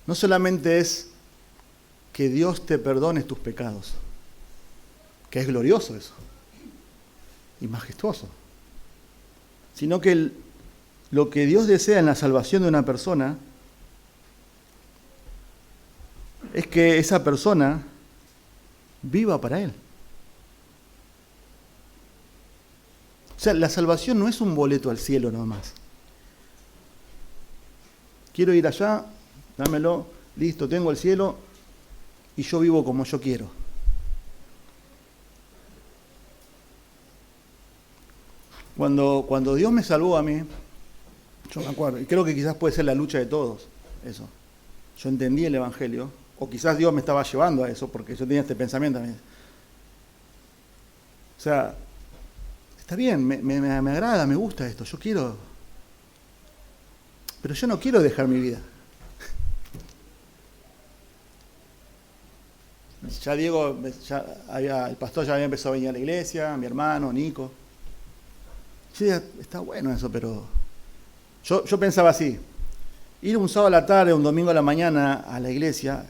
no solamente es que Dios te perdone tus pecados, que es glorioso eso, y majestuoso, sino que lo que Dios desea en la salvación de una persona es que esa persona viva para Él. O sea, la salvación no es un boleto al cielo nomás. Quiero ir allá, dámelo, listo, tengo el cielo y yo vivo como yo quiero. Cuando Dios me salvó a mí, yo me acuerdo, y creo que quizás puede ser la lucha de todos, eso. Yo entendí el Evangelio, o quizás Dios me estaba llevando a eso, porque yo tenía este pensamiento también. O sea, está bien, me agrada, me gusta esto, yo quiero, pero yo no quiero dejar mi vida. Ya Diego, el pastor ya había empezado a venir a la iglesia, mi hermano, Nico. Sí, está bueno eso, pero yo pensaba así, ir un sábado a la tarde, un domingo a la mañana a la iglesia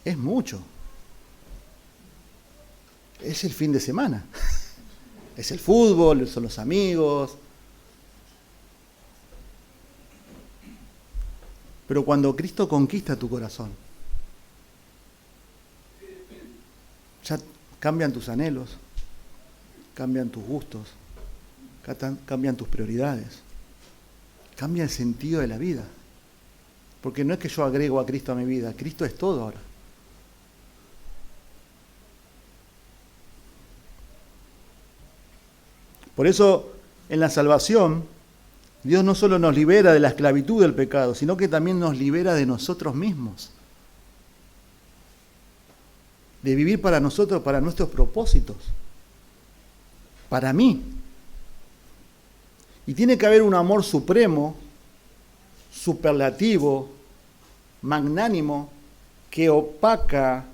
es mucho. Es el fin de semana. Es el fútbol, son los amigos. Pero cuando Cristo conquista tu corazón, ya cambian tus anhelos, cambian tus gustos, cambian tus prioridades, cambia el sentido de la vida. Porque no es que yo agrego a Cristo a mi vida, Cristo es todo ahora. Por eso, en la salvación, Dios no solo nos libera de la esclavitud del pecado, sino que también nos libera de nosotros mismos. De vivir para nosotros, para nuestros propósitos. Para mí. Y tiene que haber un amor supremo, superlativo, magnánimo, que opaca,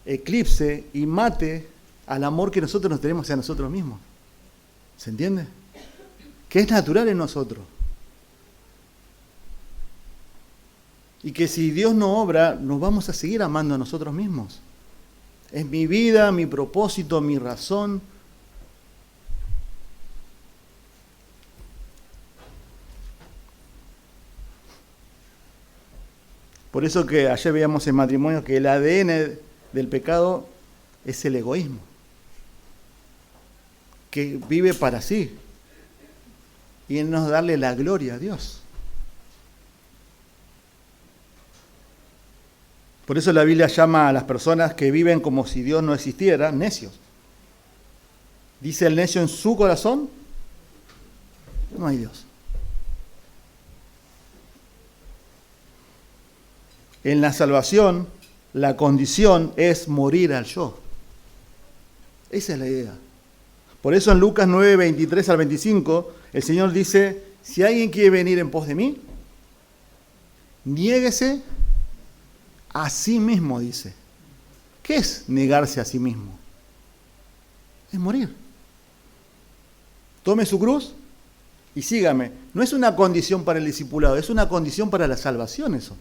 eclipse y mate al amor que nosotros nos tenemos hacia nosotros mismos. ¿Se entiende? Que es natural en nosotros. Y que si Dios no obra, nos vamos a seguir amando a nosotros mismos. Es mi vida, mi propósito, mi razón. Por eso que ayer veíamos en matrimonio que el ADN del pecado es el egoísmo. Que vive para sí. Y en no darle la gloria a Dios. Por eso la Biblia llama a las personas que viven como si Dios no existiera, necios. Dice el necio en su corazón, no hay Dios. En la salvación, la condición es morir al yo. Esa es la idea. Por eso en Lucas 9, 23 al 25, el Señor dice, si alguien quiere venir en pos de mí, niéguese a sí mismo, dice. ¿Qué es negarse a sí mismo? Es morir. Tome su cruz y sígame. No es una condición para el discipulado, es una condición para la salvación eso.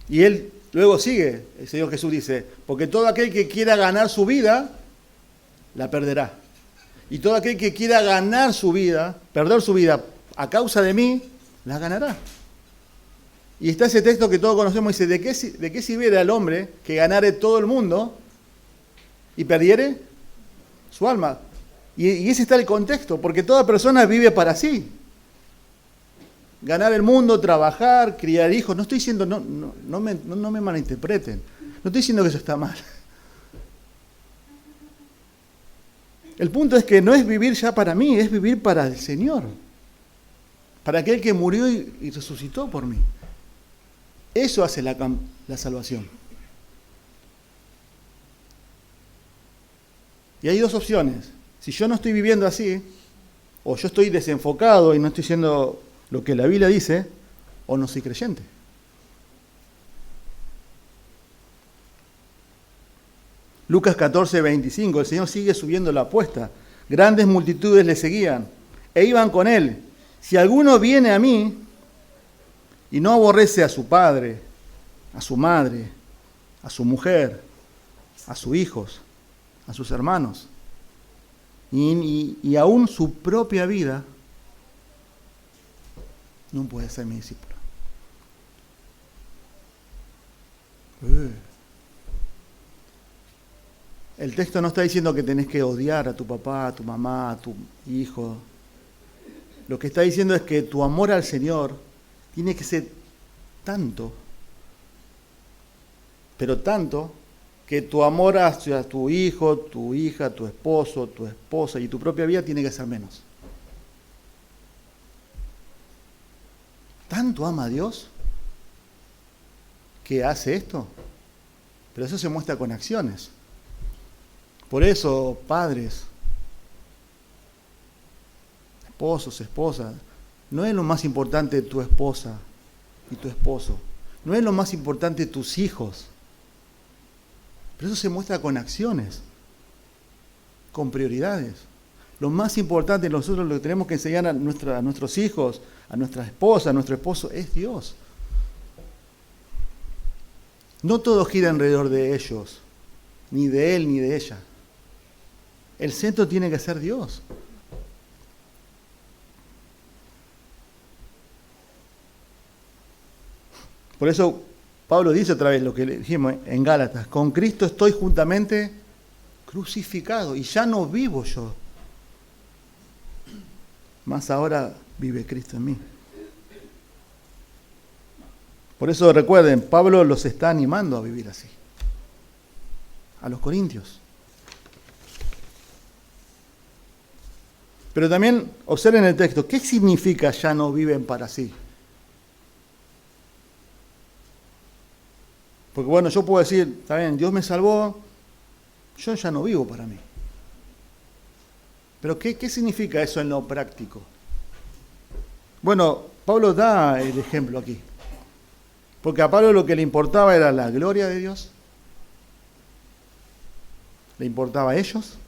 Y él luego sigue, el Señor Jesús dice, porque todo aquel que quiera ganar su vida, la perderá. Y todo aquel que quiera ganar su vida, perder su vida a causa de mí, la ganará. Y está ese texto que todos conocemos, dice, ¿de qué sirviera al hombre que ganare todo el mundo y perdiere su alma? Y ese está el contexto, porque toda persona vive para sí. Ganar el mundo, trabajar, criar hijos. No estoy diciendo, no me malinterpreten. No estoy diciendo que eso está mal. El punto es que no es vivir ya para mí, es vivir para el Señor. Para aquel que murió y resucitó por mí. Eso hace la salvación. Y hay dos opciones. Si yo no estoy viviendo así, o yo estoy desenfocado y no estoy siendo lo que la Biblia dice, o no soy creyente. Lucas 14, 25, el Señor sigue subiendo la apuesta. Grandes multitudes le seguían e iban con él. Si alguno viene a mí y no aborrece a su padre, a su madre, a su mujer, a sus hijos, a sus hermanos, y aún su propia vida, no puede ser mi discípulo. El texto no está diciendo que tenés que odiar a tu papá, a tu mamá, a tu hijo. Lo que está diciendo es que tu amor al Señor tiene que ser tanto, pero tanto, que tu amor hacia tu hijo, tu hija, tu esposo, tu esposa y tu propia vida tiene que ser menos. ¿Tanto ama a Dios que hace esto? Pero eso se muestra con acciones. Por eso, padres, esposos, esposas, no es lo más importante tu esposa y tu esposo, no es lo más importante tus hijos, pero eso se muestra con acciones, con prioridades. Lo más importante nosotros lo que tenemos que enseñar a nuestros hijos, a nuestra esposa, a nuestro esposo, es Dios. No todo gira alrededor de ellos, ni de él ni de ella. El centro tiene que ser Dios. Por eso Pablo dice otra vez lo que le dijimos en Gálatas: con Cristo estoy juntamente crucificado y ya no vivo yo, mas ahora vive Cristo en mí. Por eso recuerden, Pablo los está animando a vivir así, a los corintios. Pero también observen el texto, ¿qué significa ya no viven para sí? Porque bueno, yo puedo decir, está bien, Dios me salvó, yo ya no vivo para mí. Pero ¿qué significa eso en lo práctico? Bueno, Pablo da el ejemplo aquí. Porque a Pablo lo que le importaba era la gloria de Dios, le importaba a ellos,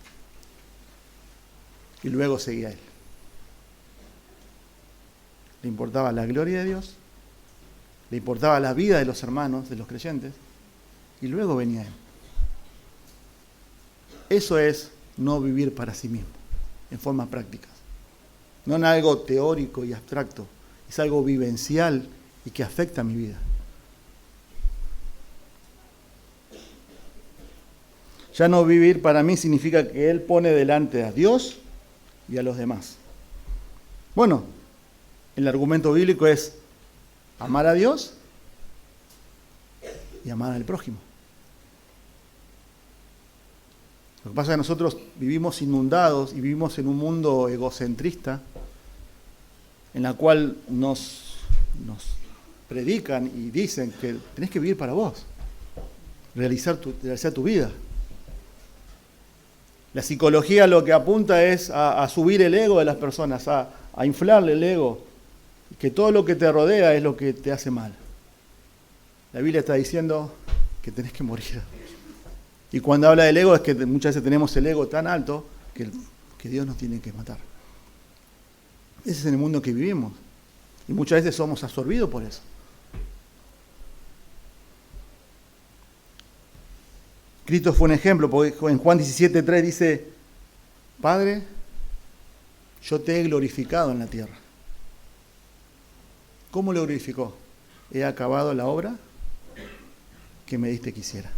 y luego seguía él. Le importaba la gloria de Dios, le importaba la vida de los hermanos, de los creyentes, y luego venía él. Eso es no vivir para sí mismo, en formas prácticas. No en algo teórico y abstracto, es algo vivencial y que afecta a mi vida. Ya no vivir para mí significa que él pone delante a Dios y a los demás. Bueno, el argumento bíblico es amar a Dios y amar al prójimo. Lo que pasa es que nosotros vivimos inundados y vivimos en un mundo egocentrista en la cual nos predican y dicen que tenés que vivir para vos, realizar tu vida. La psicología lo que apunta es a subir el ego de las personas, a inflarle el ego, que todo lo que te rodea es lo que te hace mal. La Biblia está diciendo que tenés que morir. Y cuando habla del ego es que muchas veces tenemos el ego tan alto que Dios nos tiene que matar. Ese es el mundo que vivimos. Y muchas veces somos absorbidos por eso. Cristo fue un ejemplo, porque en Juan 17:3 dice: Padre, yo te he glorificado en la tierra. ¿Cómo lo glorificó? He acabado la obra que me diste que hiciera.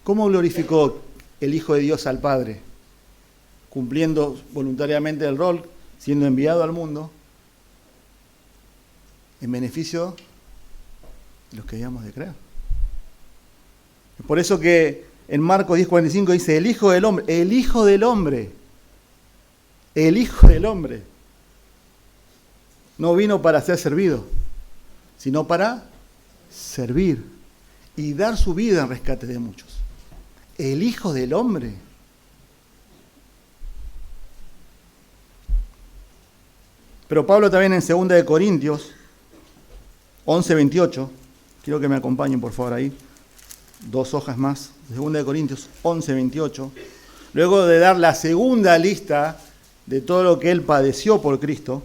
¿Cómo glorificó el Hijo de Dios al Padre? Cumpliendo voluntariamente el rol, siendo enviado al mundo en beneficio de los que habíamos de creer. Es por eso que en Marcos 10:45 dice: el Hijo del Hombre, el Hijo del Hombre, el Hijo del Hombre no vino para ser servido, sino para servir y dar su vida en rescate de muchos. El Hijo del Hombre. Pero Pablo también en 2 de Corintios 11:28, quiero que me acompañen por favor ahí. 2 hojas más, 2 Corintios 11, 28, luego de dar la segunda lista de todo lo que él padeció por Cristo,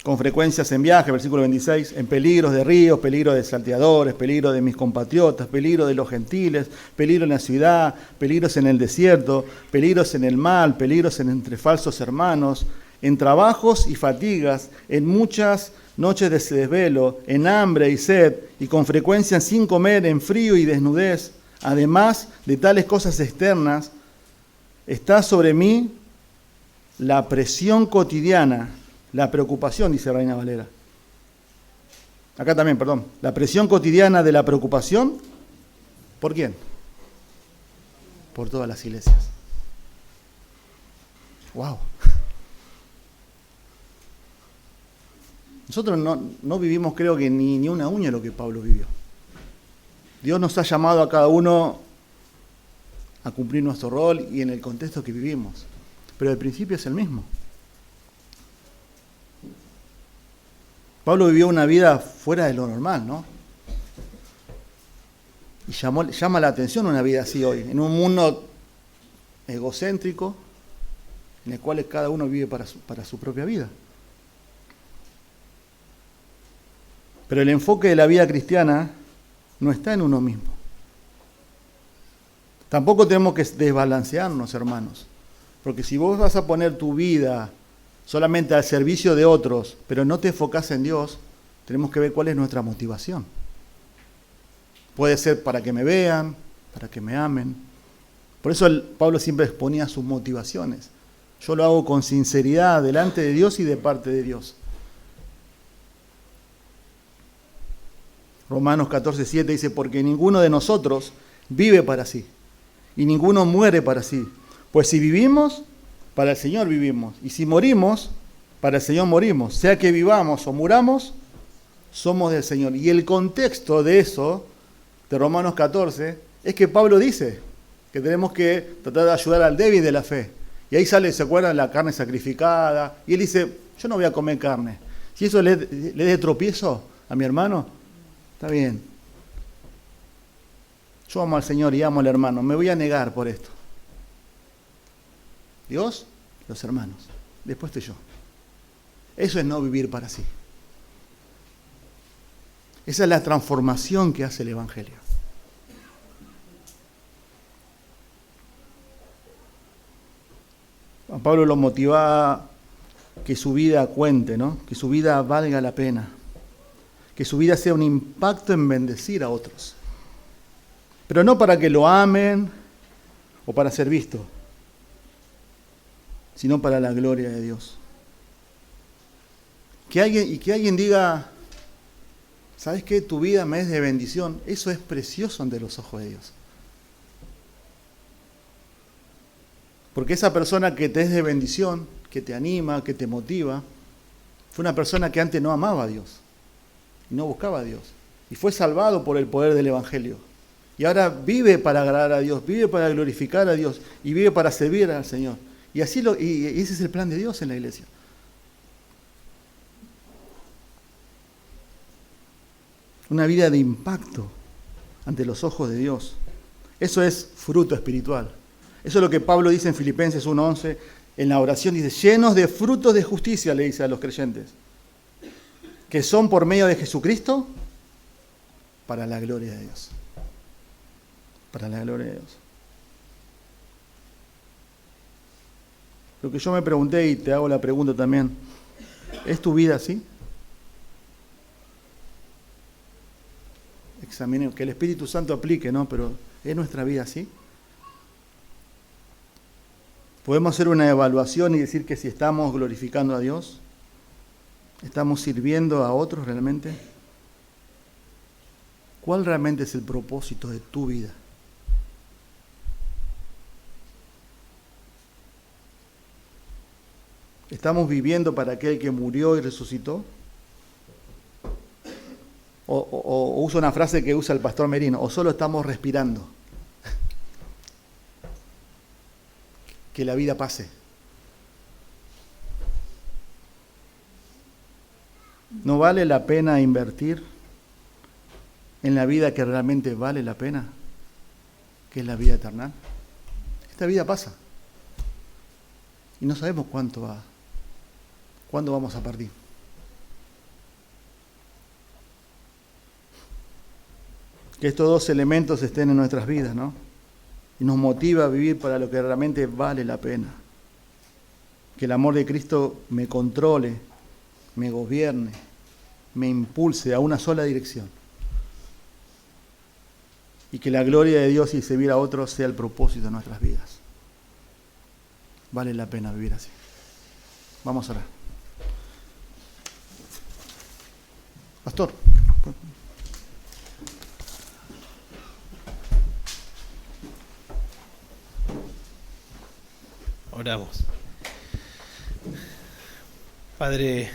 con frecuencias en viaje, versículo 26, en peligros de ríos, peligro de salteadores, peligro de mis compatriotas, peligro de los gentiles, peligro en la ciudad, peligros en el desierto, peligros en el mar, peligros entre falsos hermanos, en trabajos y fatigas, en muchas noches de desvelo, en hambre y sed, y con frecuencia sin comer, en frío y desnudez. Además de tales cosas externas, está sobre mí la presión cotidiana, la preocupación, dice Reina Valera. Acá también, perdón. La presión cotidiana de la preocupación, ¿por quién? Por todas las iglesias. ¡Wow! Nosotros no vivimos, creo que ni una uña de lo que Pablo vivió. Dios nos ha llamado a cada uno a cumplir nuestro rol y en el contexto que vivimos. Pero el principio es el mismo. Pablo vivió una vida fuera de lo normal, ¿no? Y llama la atención una vida así hoy, en un mundo egocéntrico, en el cual cada uno vive para su propia vida. Pero el enfoque de la vida cristiana no está en uno mismo. Tampoco tenemos que desbalancearnos, hermanos. Porque si vos vas a poner tu vida solamente al servicio de otros, pero no te enfocás en Dios, tenemos que ver cuál es nuestra motivación. Puede ser para que me vean, para que me amen. Por eso Pablo siempre exponía sus motivaciones. Yo lo hago con sinceridad delante de Dios y de parte de Dios. Romanos 14:7 dice, porque ninguno de nosotros vive para sí, y ninguno muere para sí. Pues si vivimos, para el Señor vivimos, y si morimos, para el Señor morimos. Sea que vivamos o muramos, somos del Señor. Y el contexto de eso, de Romanos 14, es que Pablo dice que tenemos que tratar de ayudar al débil de la fe. Y ahí sale, ¿se acuerdan? La carne sacrificada. Y él dice, yo no voy a comer carne. Si eso le dé tropiezo a mi hermano, está bien. Yo amo al Señor y amo al hermano. Me voy a negar por esto. Dios, los hermanos. Después estoy yo. Eso es no vivir para sí. Esa es la transformación que hace el Evangelio. A Pablo lo motivaba que su vida cuente, ¿no? Que su vida valga la pena. Que su vida sea un impacto en bendecir a otros. Pero no para que lo amen o para ser visto, sino para la gloria de Dios. Que alguien diga, ¿sabes qué? Tu vida me es de bendición. Eso es precioso ante los ojos de Dios. Porque esa persona que te es de bendición, que te anima, que te motiva, fue una persona que antes no amaba a Dios y no buscaba a Dios. Y fue salvado por el poder del Evangelio. Y ahora vive para agradar a Dios, vive para glorificar a Dios y vive para servir al Señor. Y ese es el plan de Dios en la iglesia. Una vida de impacto ante los ojos de Dios. Eso es fruto espiritual. Eso es lo que Pablo dice en Filipenses 1:11. En la oración dice, llenos de frutos de justicia, le dice a los creyentes, que son por medio de Jesucristo para la gloria de Dios. Para la gloria de Dios. Lo que yo me pregunté y te hago la pregunta también, ¿es tu vida así? Examinen, que el Espíritu Santo aplique, ¿no? Pero ¿es nuestra vida así? ¿Podemos hacer una evaluación y decir que si estamos glorificando a Dios? ¿Estamos sirviendo a otros realmente? ¿Cuál realmente es el propósito de tu vida? ¿Estamos viviendo para aquel que murió y resucitó? O uso una frase que usa el pastor Merino, o solo estamos respirando. Que la vida pase. ¿No vale la pena invertir en la vida que realmente vale la pena, que es la vida eterna. Esta vida pasa y no sabemos cuándo vamos a partir. Que estos dos elementos estén en nuestras vidas, ¿no? Y nos motiva a vivir para lo que realmente vale la pena. Que el amor de Cristo me controle, me gobierne, me impulse a una sola dirección. Y que la gloria de Dios y servir a otros sea el propósito de nuestras vidas. Vale la pena vivir así. Vamos a orar. Pastor. Oramos. Padre,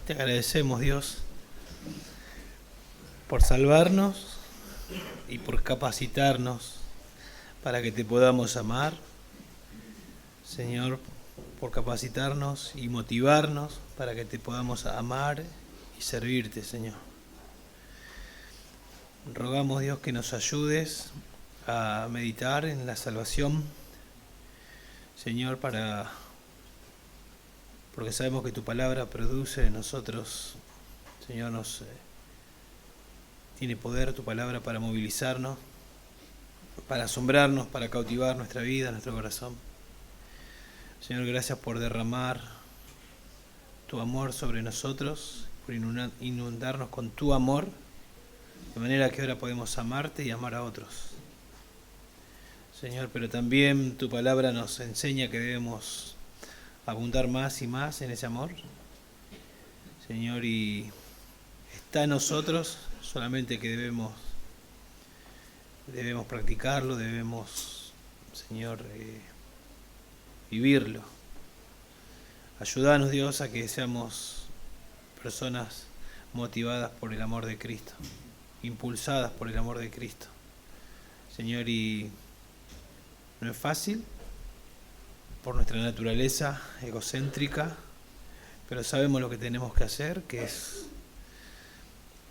te agradecemos, Dios, por salvarnos y por capacitarnos para que te podamos amar. Señor, por capacitarnos y motivarnos para que te podamos amar y servirte, Señor. Rogamos, Dios, que nos ayudes a meditar en la salvación, Señor, porque sabemos que tu palabra produce en nosotros, Señor, tiene poder tu palabra para movilizarnos, para asombrarnos, para cautivar nuestra vida, nuestro corazón. Señor, gracias por derramar tu amor sobre nosotros, por inundarnos con tu amor, de manera que ahora podemos amarte y amar a otros. Señor, pero también tu palabra nos enseña que debemos abundar más y más en ese amor. Señor, y está en nosotros, solamente que debemos practicarlo, debemos, Señor, vivirlo. Ayúdanos, Dios, a que seamos personas motivadas por el amor de Cristo, impulsadas por el amor de Cristo. Señor, y no es fácil por nuestra naturaleza egocéntrica, pero sabemos lo que tenemos que hacer, que es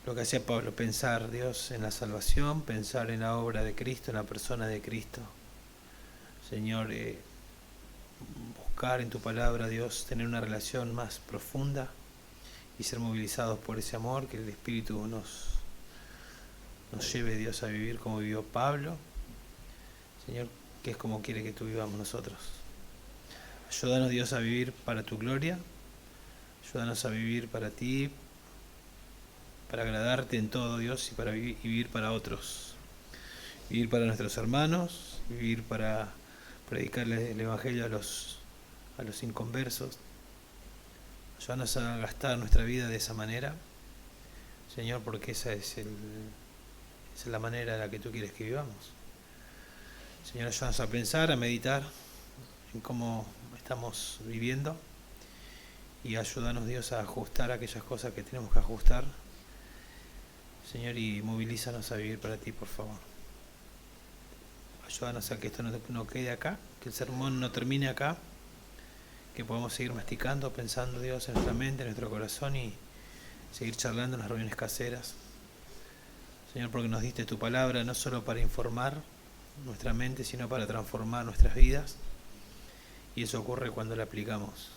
lo que hacía Pablo, pensar, Dios, en la salvación, pensar en la obra de Cristo, en la persona de Cristo. Señor, buscar en tu palabra, Dios, tener una relación más profunda y ser movilizados por ese amor, que el Espíritu nos lleve, Dios, a vivir como vivió Pablo, Señor, que es como quiere que tú vivamos nosotros. Ayúdanos, Dios, a vivir para tu gloria, ayúdanos a vivir para ti, para agradarte en todo, Dios, y para vivir para otros, vivir para nuestros hermanos, vivir para predicarle el Evangelio a los inconversos. Ayúdanos a gastar nuestra vida de esa manera, Señor, porque esa es la manera en la que tú quieres que vivamos. Señor, ayúdanos a pensar, a meditar en cómo estamos viviendo y ayúdanos, Dios, a ajustar aquellas cosas que tenemos que ajustar, Señor, y movilízanos a vivir para ti, por favor. Ayúdanos a que esto no quede acá, que el sermón no termine acá, que podamos seguir masticando, pensando, Dios, en nuestra mente, en nuestro corazón y seguir charlando en las reuniones caseras. Señor, porque nos diste tu palabra no solo para informar nuestra mente, sino para transformar nuestras vidas, y eso ocurre cuando la aplicamos.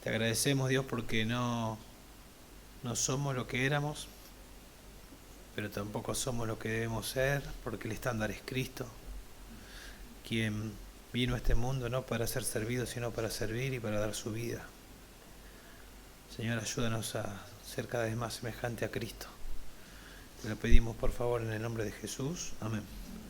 Te agradecemos, Dios, porque no somos lo que éramos, pero tampoco somos lo que debemos ser, porque el estándar es Cristo, quien vino a este mundo no para ser servido, sino para servir y para dar su vida. Señor, ayúdanos a ser cada vez más semejante a Cristo. Te lo pedimos, por favor, en el nombre de Jesús. Amén.